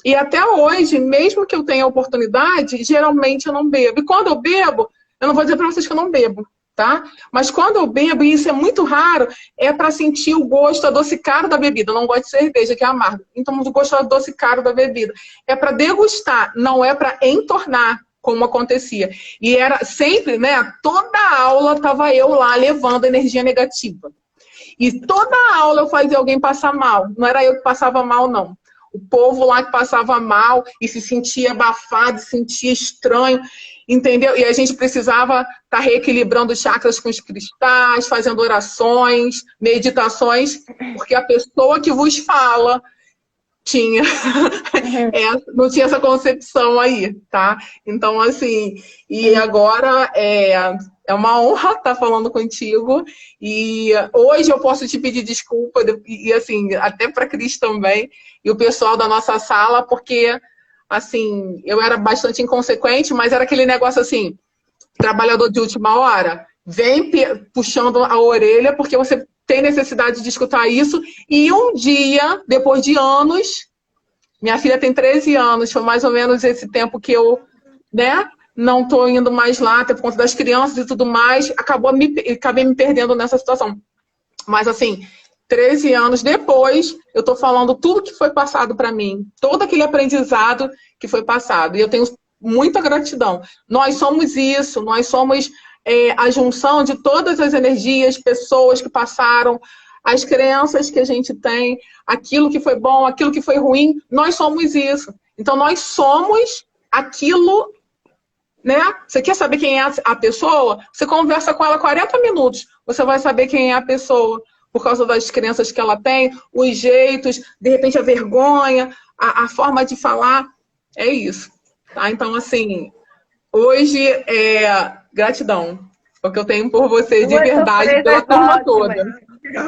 E até hoje, mesmo que eu tenha oportunidade, geralmente eu não bebo. E quando eu bebo, eu não vou dizer para vocês que eu não bebo, tá? Mas quando eu bebo, e isso é muito raro, é para sentir o gosto adocicado da bebida. Eu não gosto de cerveja, que é amargo. Então, o gosto adocicado da bebida. É para degustar, não é para entornar, como acontecia. E era sempre, né? Toda aula tava eu lá levando energia negativa. E toda aula eu fazia alguém passar mal. Não era eu que passava mal, não. O povo lá que passava mal e se sentia abafado, se sentia estranho, entendeu? E a gente precisava estar reequilibrando os chakras com os cristais, fazendo orações, meditações, porque a pessoa que vos fala não tinha essa concepção aí, tá? Então, assim, e agora é uma honra estar falando contigo, e hoje eu posso te pedir desculpa, e assim, até para a Cris também, e o pessoal da nossa sala, porque, assim, eu era bastante inconsequente, mas era aquele negócio assim, trabalhador de última hora, vem puxando a orelha, porque você tem necessidade de escutar isso, e um dia, depois de anos, minha filha tem 13 anos, foi mais ou menos esse tempo que eu, né, não estou indo mais lá, até por conta das crianças e tudo mais, acabei me perdendo nessa situação. Mas assim, 13 anos depois, eu estou falando tudo que foi passado para mim, todo aquele aprendizado que foi passado, e eu tenho muita gratidão. Nós somos isso, nós somos a junção de todas as energias, pessoas que passaram, as crenças que a gente tem, aquilo que foi bom, aquilo que foi ruim, nós somos isso. Então, nós somos aquilo, né? Você quer saber quem é a pessoa? Você conversa com ela 40 minutos, você vai saber quem é a pessoa, por causa das crenças que ela tem, os jeitos, de repente a vergonha, a forma de falar, é isso. Tá? Então, assim, hoje, gratidão. que eu tenho por você de Duas verdade, surpresas pela turma ótimas. toda.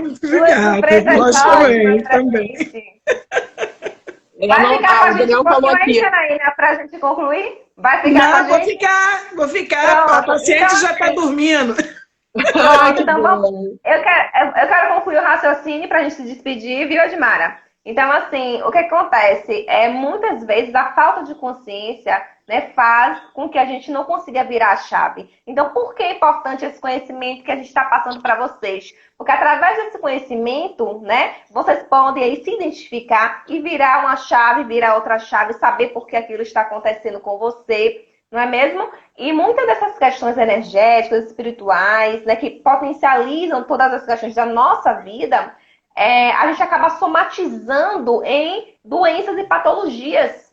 Muito Duas obrigada. surpresas Nós ótimas pra também. gente. Eu Vai não, ficar com a o gente um Daniel falou pouquinho aí, aqui. Janaína, pra gente concluir? Vai ficar com a Não, vou gente? ficar, vou ficar. A Pronto. paciente Então, já está assim, dormindo. Ai, pronto, que então vamos. bom. Eu quero concluir o raciocínio para a gente se despedir, viu, Edmara? Então, assim, o que acontece é muitas vezes a falta de consciência, né, faz com que a gente não consiga virar a chave. Então, por que é importante esse conhecimento que a gente está passando para vocês? Porque através desse conhecimento, né, vocês podem aí se identificar e virar uma chave, virar outra chave, saber por que aquilo está acontecendo com você. Não é mesmo? E muitas dessas questões energéticas, espirituais, né, que potencializam todas as questões da nossa vida, a gente acaba somatizando em doenças e patologias.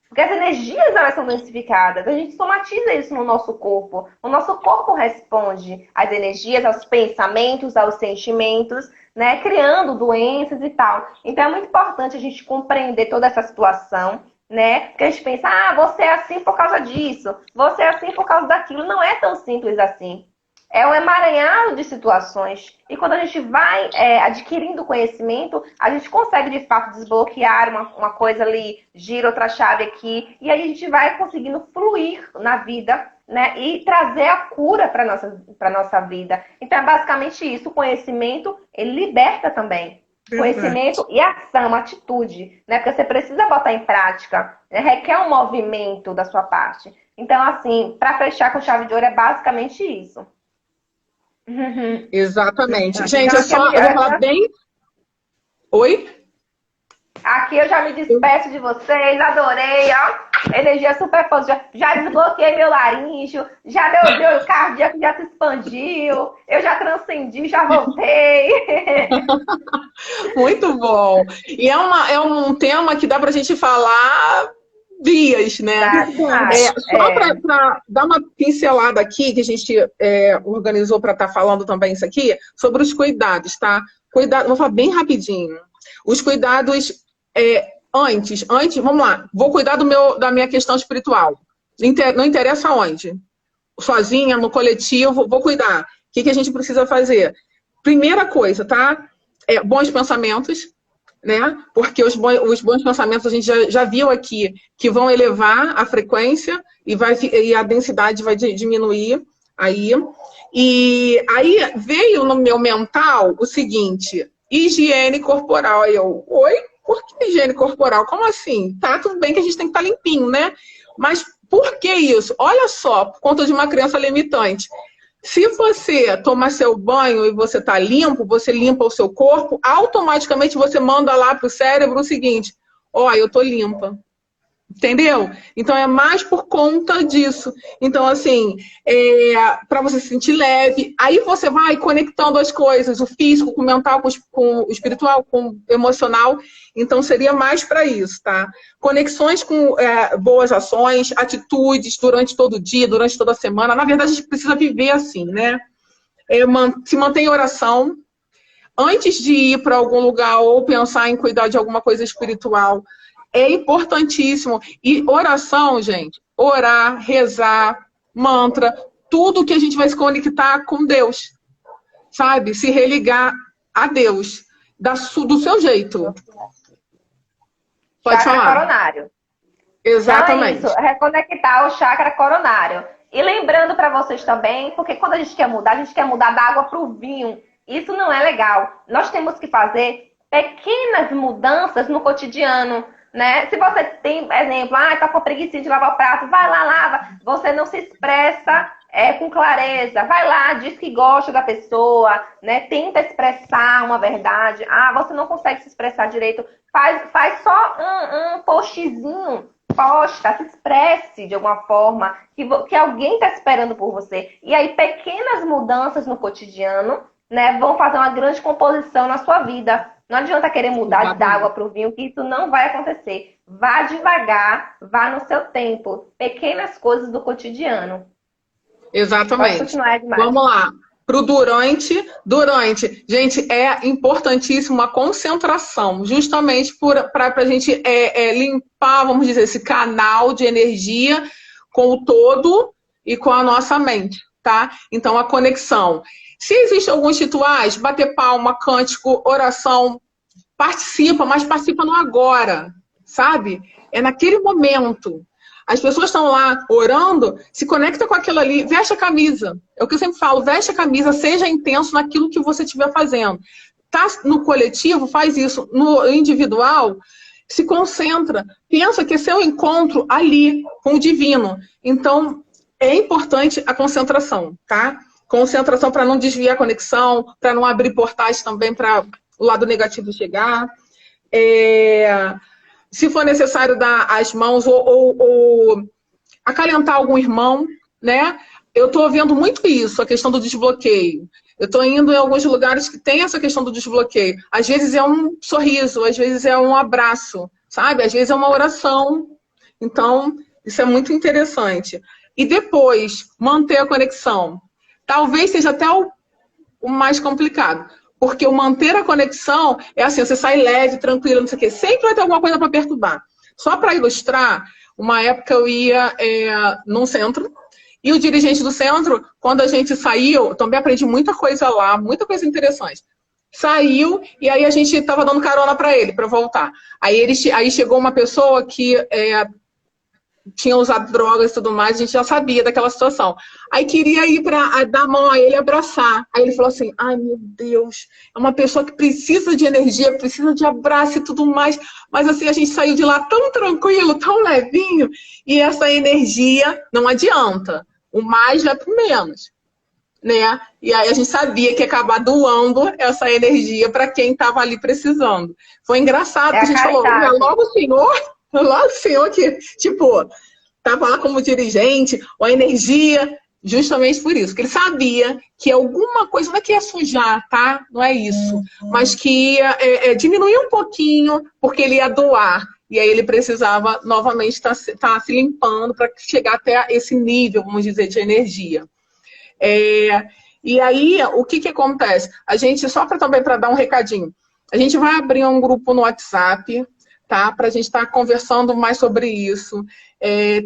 Porque as energias, elas são densificadas. A gente somatiza isso no nosso corpo. O nosso corpo responde às energias, aos pensamentos, aos sentimentos, né, criando doenças e tal. Então é muito importante a gente compreender toda essa situação, né? Porque a gente pensa, você é assim por causa disso, você é assim por causa daquilo. Não é tão simples assim. É um emaranhado de situações. E quando a gente vai adquirindo conhecimento, a gente consegue, de fato, desbloquear uma coisa ali, gira outra chave aqui, e aí a gente vai conseguindo fluir na vida, né? E trazer a cura para a nossa vida. Então, é basicamente isso. O conhecimento, ele liberta também. Conhecimento e ação, atitude, né? Porque você precisa botar em prática, né? Requer um movimento da sua parte. Então, assim, para fechar com chave de ouro, é basicamente isso. Exatamente. Gente, Então, eu vou falar bem. Oi? Aqui eu já me despeço de vocês, adorei, ó. Energia super positiva. Já desbloqueei meu laríngeo, já deu o cardíaco, já se expandiu, eu já transcendi, já voltei. Muito bom. E é um tema que dá pra gente falar dias, né? Só para dar uma pincelada aqui, que a gente organizou para estar falando também isso aqui, sobre os cuidados, tá? Vou falar bem rapidinho. Os cuidados antes, vamos lá, vou cuidar da minha questão espiritual. Não interessa onde. Sozinha, no coletivo, vou cuidar. O que a gente precisa fazer? Primeira coisa, tá? Bons pensamentos, né? Porque os bons pensamentos a gente já viu aqui que vão elevar a frequência e a densidade vai diminuir aí. E aí veio no meu mental o seguinte: higiene corporal. Aí oi? Por que higiene corporal? Como assim? Tá, tudo bem que a gente tem que estar limpinho, né? Mas por que isso? Olha só, por conta de uma crença limitante. Se você tomar seu banho e você está limpo, você limpa o seu corpo, automaticamente você manda lá para o cérebro o seguinte: eu tô limpa. Entendeu? Então é mais por conta disso. Então, assim, para você se sentir leve, aí você vai conectando as coisas, o físico com o mental, com o espiritual, com o emocional. Então seria mais para isso, tá? Conexões com boas ações, atitudes durante todo o dia, durante toda a semana. Na verdade, a gente precisa viver assim, né? Se manter em oração. Antes de ir para algum lugar ou pensar em cuidar de alguma coisa espiritual, é importantíssimo. E oração, gente, orar, rezar, mantra, tudo que a gente vai se conectar com Deus, sabe? Se religar a Deus, do seu jeito. Pode chakra falar. coronário. Exatamente. Então é isso, reconectar o chakra coronário. E lembrando para vocês também, porque quando a gente quer mudar da água para o vinho. Isso não é legal. Nós temos que fazer pequenas mudanças no cotidiano, né? Se você tem, exemplo, tá com preguiça de lavar o prato, vai lá, lava. Você não se expressa com clareza. Vai lá, diz que gosta da pessoa, né? Tenta expressar uma verdade. Você não consegue se expressar direito. Faz só um postzinho. Posta, se expresse de alguma forma que alguém está esperando por você. E aí, pequenas mudanças no cotidiano, né, vão fazer uma grande composição na sua vida. Não adianta querer mudar da água para o vinho, que isso não vai acontecer. Vá devagar, vá no seu tempo. Pequenas coisas do cotidiano. Exatamente. Vamos lá. Pro durante. Gente, é importantíssimo a concentração, justamente para a gente limpar, vamos dizer, esse canal de energia com o todo e com a nossa mente, tá? Então, a conexão. Se existem alguns rituais, bater palma, cântico, oração, participa, mas participa no agora, sabe? É naquele momento. As pessoas estão lá orando, se conecta com aquilo ali, veste a camisa. É o que eu sempre falo, veste a camisa, seja intenso naquilo que você estiver fazendo. Tá no coletivo, faz isso. No individual, se concentra. Pensa que esse é o encontro ali com o divino. Então, é importante a concentração, tá? Concentração para não desviar a conexão, para não abrir portais também para o lado negativo chegar. Se for necessário dar as mãos ou acalentar algum irmão, né? Eu estou vendo muito isso, a questão do desbloqueio. Eu estou indo em alguns lugares que tem essa questão do desbloqueio. Às vezes é um sorriso, às vezes é um abraço, sabe? Às vezes é uma oração. Então, isso é muito interessante. E depois, manter a conexão. Talvez seja até o mais complicado. Porque o manter a conexão é assim, você sai leve, tranquilo, não sei o quê. Sempre vai ter alguma coisa para perturbar. Só para ilustrar, uma época eu ia num centro, e o dirigente do centro, quando a gente saiu, eu também aprendi muita coisa lá, muita coisa interessante. Saiu, e aí a gente estava dando carona para ele, para voltar. Aí chegou uma pessoa que tinha usado drogas e tudo mais, a gente já sabia daquela situação. Aí queria ir para dar a mão a ele e abraçar. Aí ele falou assim, ai meu Deus, é uma pessoa que precisa de energia, precisa de abraço e tudo mais. Mas assim, a gente saiu de lá tão tranquilo, tão levinho, e essa energia não adianta. O mais vai pro menos, né? E aí a gente sabia que ia acabar doando essa energia para quem estava ali precisando. Foi engraçado, porque a gente falou, logo o senhor que, tipo, estava lá como dirigente, ou a energia, justamente por isso. Porque ele sabia que alguma coisa, não é que ia sujar, tá? Não é isso. Mas que ia diminuir um pouquinho, porque ele ia doar. E aí ele precisava, novamente, estar se limpando para chegar até esse nível, vamos dizer, de energia. E aí, o que acontece? A gente, só também para dar um recadinho, a gente vai abrir um grupo no WhatsApp, tá? Para a gente estar conversando mais sobre isso.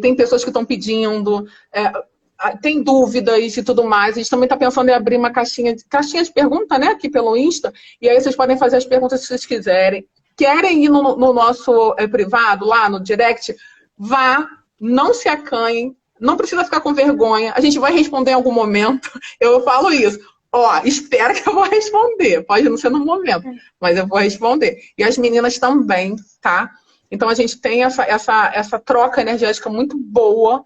Tem pessoas que estão pedindo, tem dúvidas e tudo mais. A gente também está pensando em abrir uma caixinha de pergunta, né? Aqui pelo Insta. E aí vocês podem fazer as perguntas se vocês quiserem. Querem ir no nosso privado, lá no direct? Vá, não se acanhem, não precisa ficar com vergonha. A gente vai responder em algum momento. Eu falo isso. Espera que eu vou responder. Pode não ser no momento, mas eu vou responder. E as meninas também, tá? Então a gente tem essa troca energética muito boa.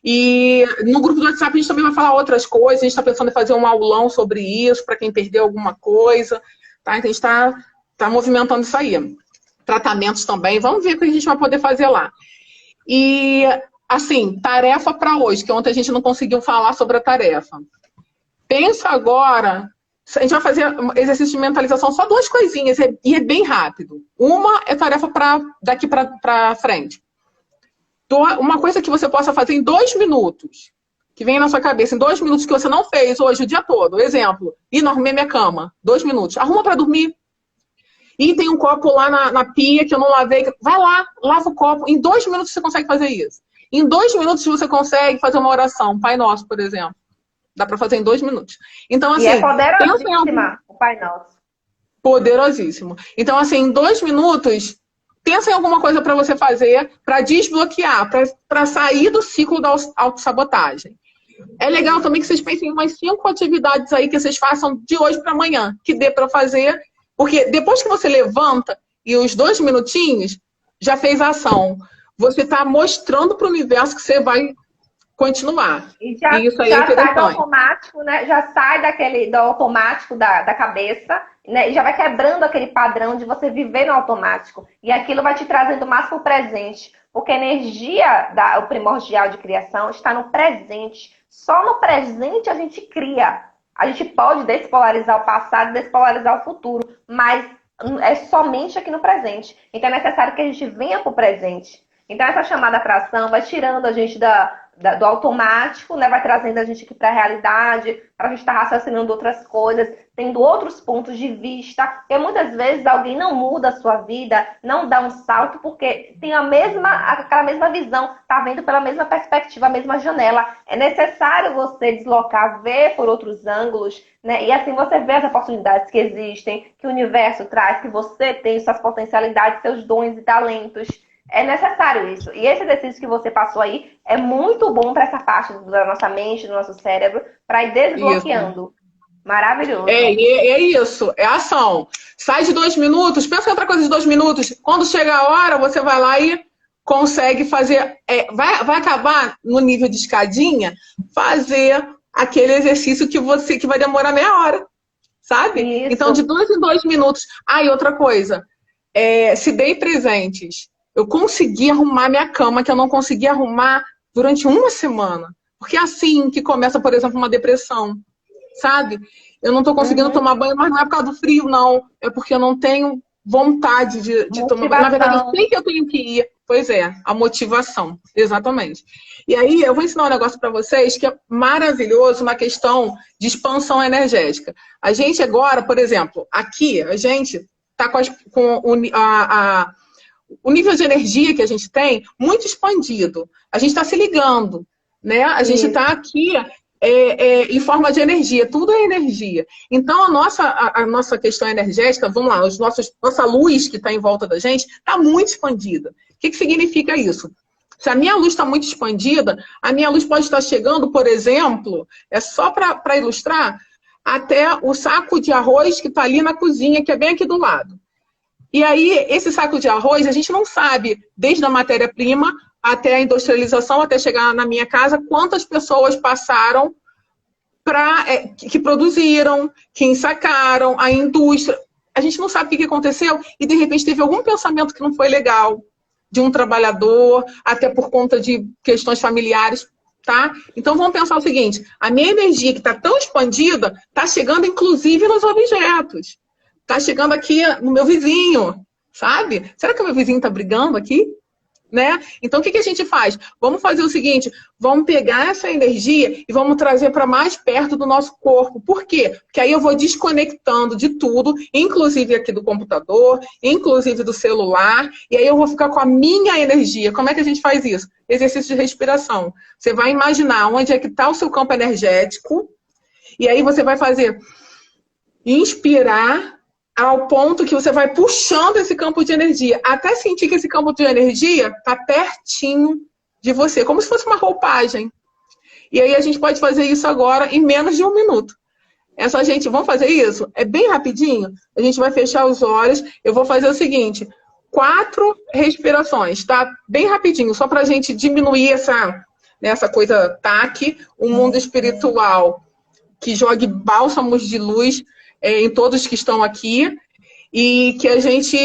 E no grupo do WhatsApp a gente também vai falar outras coisas. A gente está pensando em fazer um aulão sobre isso, para quem perdeu alguma coisa. Tá? Então a gente está movimentando isso aí. Tratamentos também. Vamos ver o que a gente vai poder fazer lá. E, assim, tarefa para hoje, que ontem a gente não conseguiu falar sobre a tarefa. Pensa agora, a gente vai fazer exercício de mentalização, só 2 coisinhas, e é bem rápido. Uma é tarefa daqui para frente. Uma coisa que você possa fazer em 2 minutos, que vem na sua cabeça, em 2 minutos que você não fez hoje o dia todo. Exemplo, ir não arrumei minha cama, 2 minutos. Arruma para dormir. E tem um copo lá na pia que eu não lavei. Vai lá, lava o copo. Em 2 minutos você consegue fazer isso. Em 2 minutos você consegue fazer uma oração. Pai Nosso, por exemplo. Dá para fazer em 2 minutos. Então, assim, e é poderosíssima o Pai Nosso. Poderosíssimo. Então, assim, em 2 minutos, pensa em alguma coisa para você fazer, para desbloquear, para sair do ciclo da autossabotagem. É legal também que vocês pensem em umas 5 atividades aí que vocês façam de hoje para amanhã, que dê para fazer, porque depois que você levanta e os 2 minutinhos, já fez a ação. Você está mostrando para o universo que você vai continuar. E isso aí já sai do automático, né? Já sai do automático da cabeça, né? E já vai quebrando aquele padrão de você viver no automático. E aquilo vai te trazendo mais para o presente. Porque a energia, o primordial de criação, está no presente. Só no presente a gente cria. A gente pode despolarizar o passado, despolarizar o futuro, mas é somente aqui no presente. Então é necessário que a gente venha para o presente. Então essa chamada para ação vai tirando a gente do automático, né? Vai trazendo a gente aqui para a realidade, para a gente estar raciocinando outras coisas, tendo outros pontos de vista. Porque muitas vezes alguém não muda a sua vida, não dá um salto, porque tem aquela mesma visão, tá vendo pela mesma perspectiva, a mesma janela. É necessário você deslocar, ver por outros ângulos, né? E assim você vê as oportunidades que existem, que o universo traz, que você tem suas potencialidades, seus dons e talentos. É necessário isso. E esse exercício que você passou aí é muito bom para essa parte da nossa mente, do nosso cérebro, para ir desbloqueando. Isso. Maravilhoso. É isso, é ação. Sai de 2 minutos, pensa em outra coisa de 2 minutos. Quando chega a hora, você vai lá e consegue fazer. Vai acabar no nível de escadinha, fazer aquele exercício que vai demorar meia hora. Sabe? Isso. Então, de 2 em 2 minutos. E outra coisa, se dei presentes. Eu consegui arrumar minha cama, que eu não conseguia arrumar durante uma semana. Porque é assim que começa, por exemplo, uma depressão. Sabe? Eu não estou conseguindo tomar banho, mas não é por causa do frio, não. É porque eu não tenho vontade de tomar banho. Na verdade, eu sei que eu tenho que ir. Pois é, a motivação. Exatamente. E aí, eu vou ensinar um negócio para vocês que é maravilhoso, uma questão de expansão energética. A gente agora, por exemplo, aqui, a gente está com o nível de energia que a gente tem muito expandido. A gente está se ligando, né? A gente está aqui em forma de energia. Tudo é energia. Então, a nossa questão energética, vamos lá, nossa luz que está em volta da gente está muito expandida. O que significa isso? Se a minha luz está muito expandida, a minha luz pode estar chegando, por exemplo, só para ilustrar, até o saco de arroz que está ali na cozinha, que é bem aqui do lado. E aí, esse saco de arroz, a gente não sabe, desde a matéria-prima até a industrialização, até chegar na minha casa, quantas pessoas passaram que produziram, que ensacaram, a indústria. A gente não sabe o que aconteceu e, de repente, teve algum pensamento que não foi legal de um trabalhador, até por conta de questões familiares, tá? Então, vamos pensar o seguinte, a minha energia que está tão expandida, está chegando, inclusive, nos objetos. Está chegando aqui no meu vizinho, sabe? Será que o meu vizinho está brigando aqui? Né? Então, o que a gente faz? Vamos fazer o seguinte, vamos pegar essa energia e vamos trazer para mais perto do nosso corpo. Por quê? Porque aí eu vou desconectando de tudo, inclusive aqui do computador, inclusive do celular, e aí eu vou ficar com a minha energia. Como é que a gente faz isso? Exercício de respiração. Você vai imaginar onde é que está o seu campo energético, e aí você vai fazer inspirar ao ponto que você vai puxando esse campo de energia, até sentir que esse campo de energia está pertinho de você, como se fosse uma roupagem. E aí a gente pode fazer isso agora em menos de 1 minuto. Vamos fazer isso? É bem rapidinho. A gente vai fechar os olhos. Eu vou fazer o seguinte, 4 respirações, tá? Bem rapidinho, só para a gente diminuir essa coisa TAC, o mundo espiritual que jogue bálsamos de luz em todos que estão aqui, e que a gente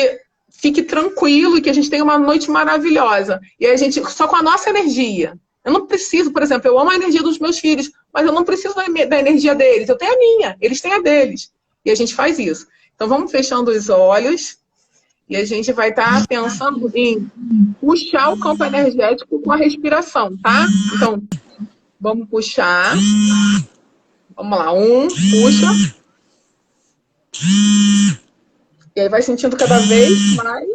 fique tranquilo e que a gente tenha uma noite maravilhosa. E a gente, só com a nossa energia. Eu não preciso, por exemplo, eu amo a energia dos meus filhos, mas eu não preciso da energia deles. Eu tenho a minha, eles têm a deles. E a gente faz isso. Então vamos fechando os olhos e a gente vai estar pensando em puxar o campo energético com a respiração, tá? Então, vamos puxar. Vamos lá, puxa. E aí vai sentindo cada vez mais.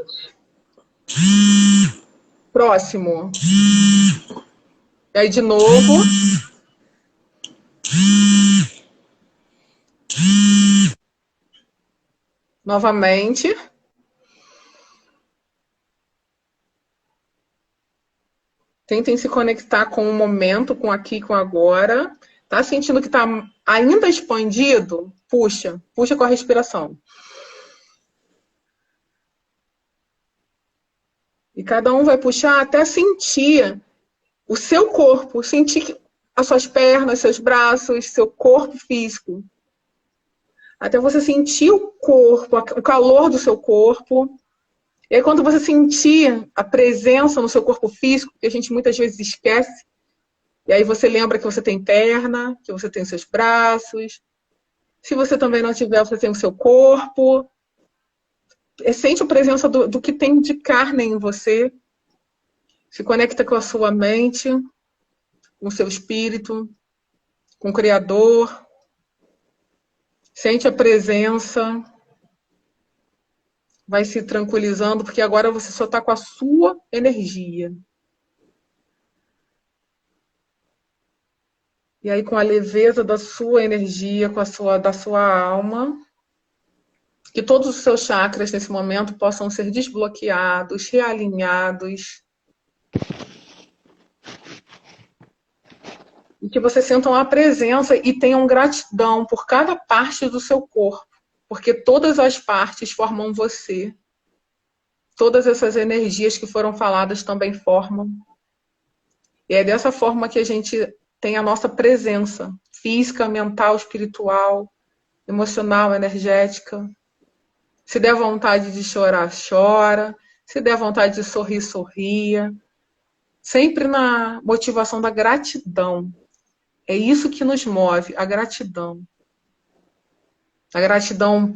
Próximo. E aí de novo. Novamente. Tentem se conectar com o momento, com aqui, com agora. Tá sentindo que tá ainda expandido? Puxa com a respiração. E cada um vai puxar até sentir o seu corpo, sentir as suas pernas, seus braços, seu corpo físico. Até você sentir o corpo, o calor do seu corpo. E aí quando você sentir a presença no seu corpo físico, que a gente muitas vezes esquece, e aí você lembra que você tem perna, que você tem seus braços. Se você também não tiver, você tem o seu corpo. Sente a presença do que tem de carne em você. Se conecta com a sua mente. com o seu espírito, com o Criador. Sente a presença. Vai se tranquilizando, porque agora você só está com a sua energia. E aí, com a leveza da sua energia, da sua alma, que todos os seus chakras nesse momento possam ser desbloqueados, realinhados. E que você sintam a presença e tenham gratidão por cada parte do seu corpo, porque todas as partes formam você. Todas essas energias que foram faladas também formam. E é dessa forma que a gente tem a nossa presença física, mental, espiritual, emocional, energética. Se der vontade de chorar, chora. Se der vontade de sorrir, sorria. Sempre na motivação da gratidão. É isso que nos move, a gratidão. A gratidão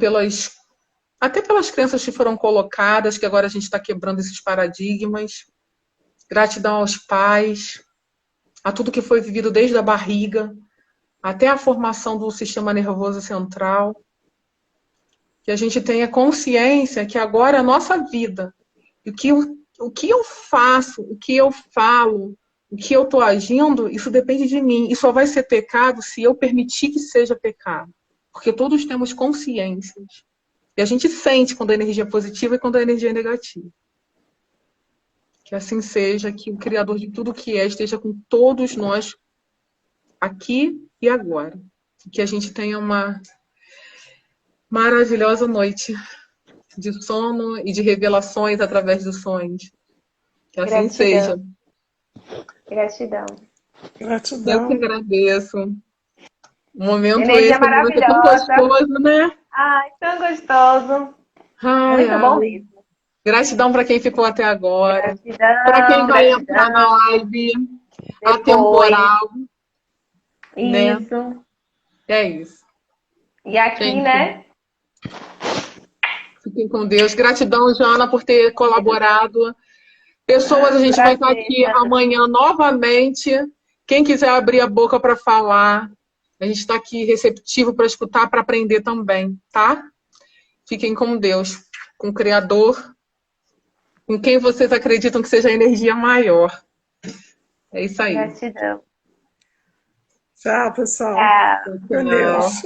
até pelas crenças que foram colocadas, que agora a gente está quebrando esses paradigmas. Gratidão aos pais, a tudo que foi vivido desde a barriga, até a formação do sistema nervoso central. Que a gente tenha consciência que agora é a nossa vida. E o que eu faço, o que eu falo, o que eu estou agindo, isso depende de mim. E só vai ser pecado se eu permitir que seja pecado. Porque todos temos consciências. E a gente sente quando a energia é positiva e quando a energia é negativa. Que assim seja, que o Criador de tudo que é esteja com todos nós aqui e agora. Que a gente tenha uma maravilhosa noite de sono e de revelações através dos sonhos. Que assim seja. Gratidão. Eu que agradeço. Um momento Energia esse tão gostoso, né? Ai, tão gostoso. Muito bom mesmo. Gratidão para quem ficou até agora. Para quem vai entrar na live atemporal. Isso. Né? É isso. E aqui, gente, né? Fiquem com Deus. Gratidão, Jana, por ter colaborado. Pessoas, a gente vai estar aqui amanhã novamente. Quem quiser abrir a boca para falar, a gente está aqui receptivo para escutar, para aprender também, tá? Fiquem com Deus, com o Criador, com quem vocês acreditam que seja a energia maior. É isso aí. Gratidão. Tchau, pessoal. Tchau. Com Deus.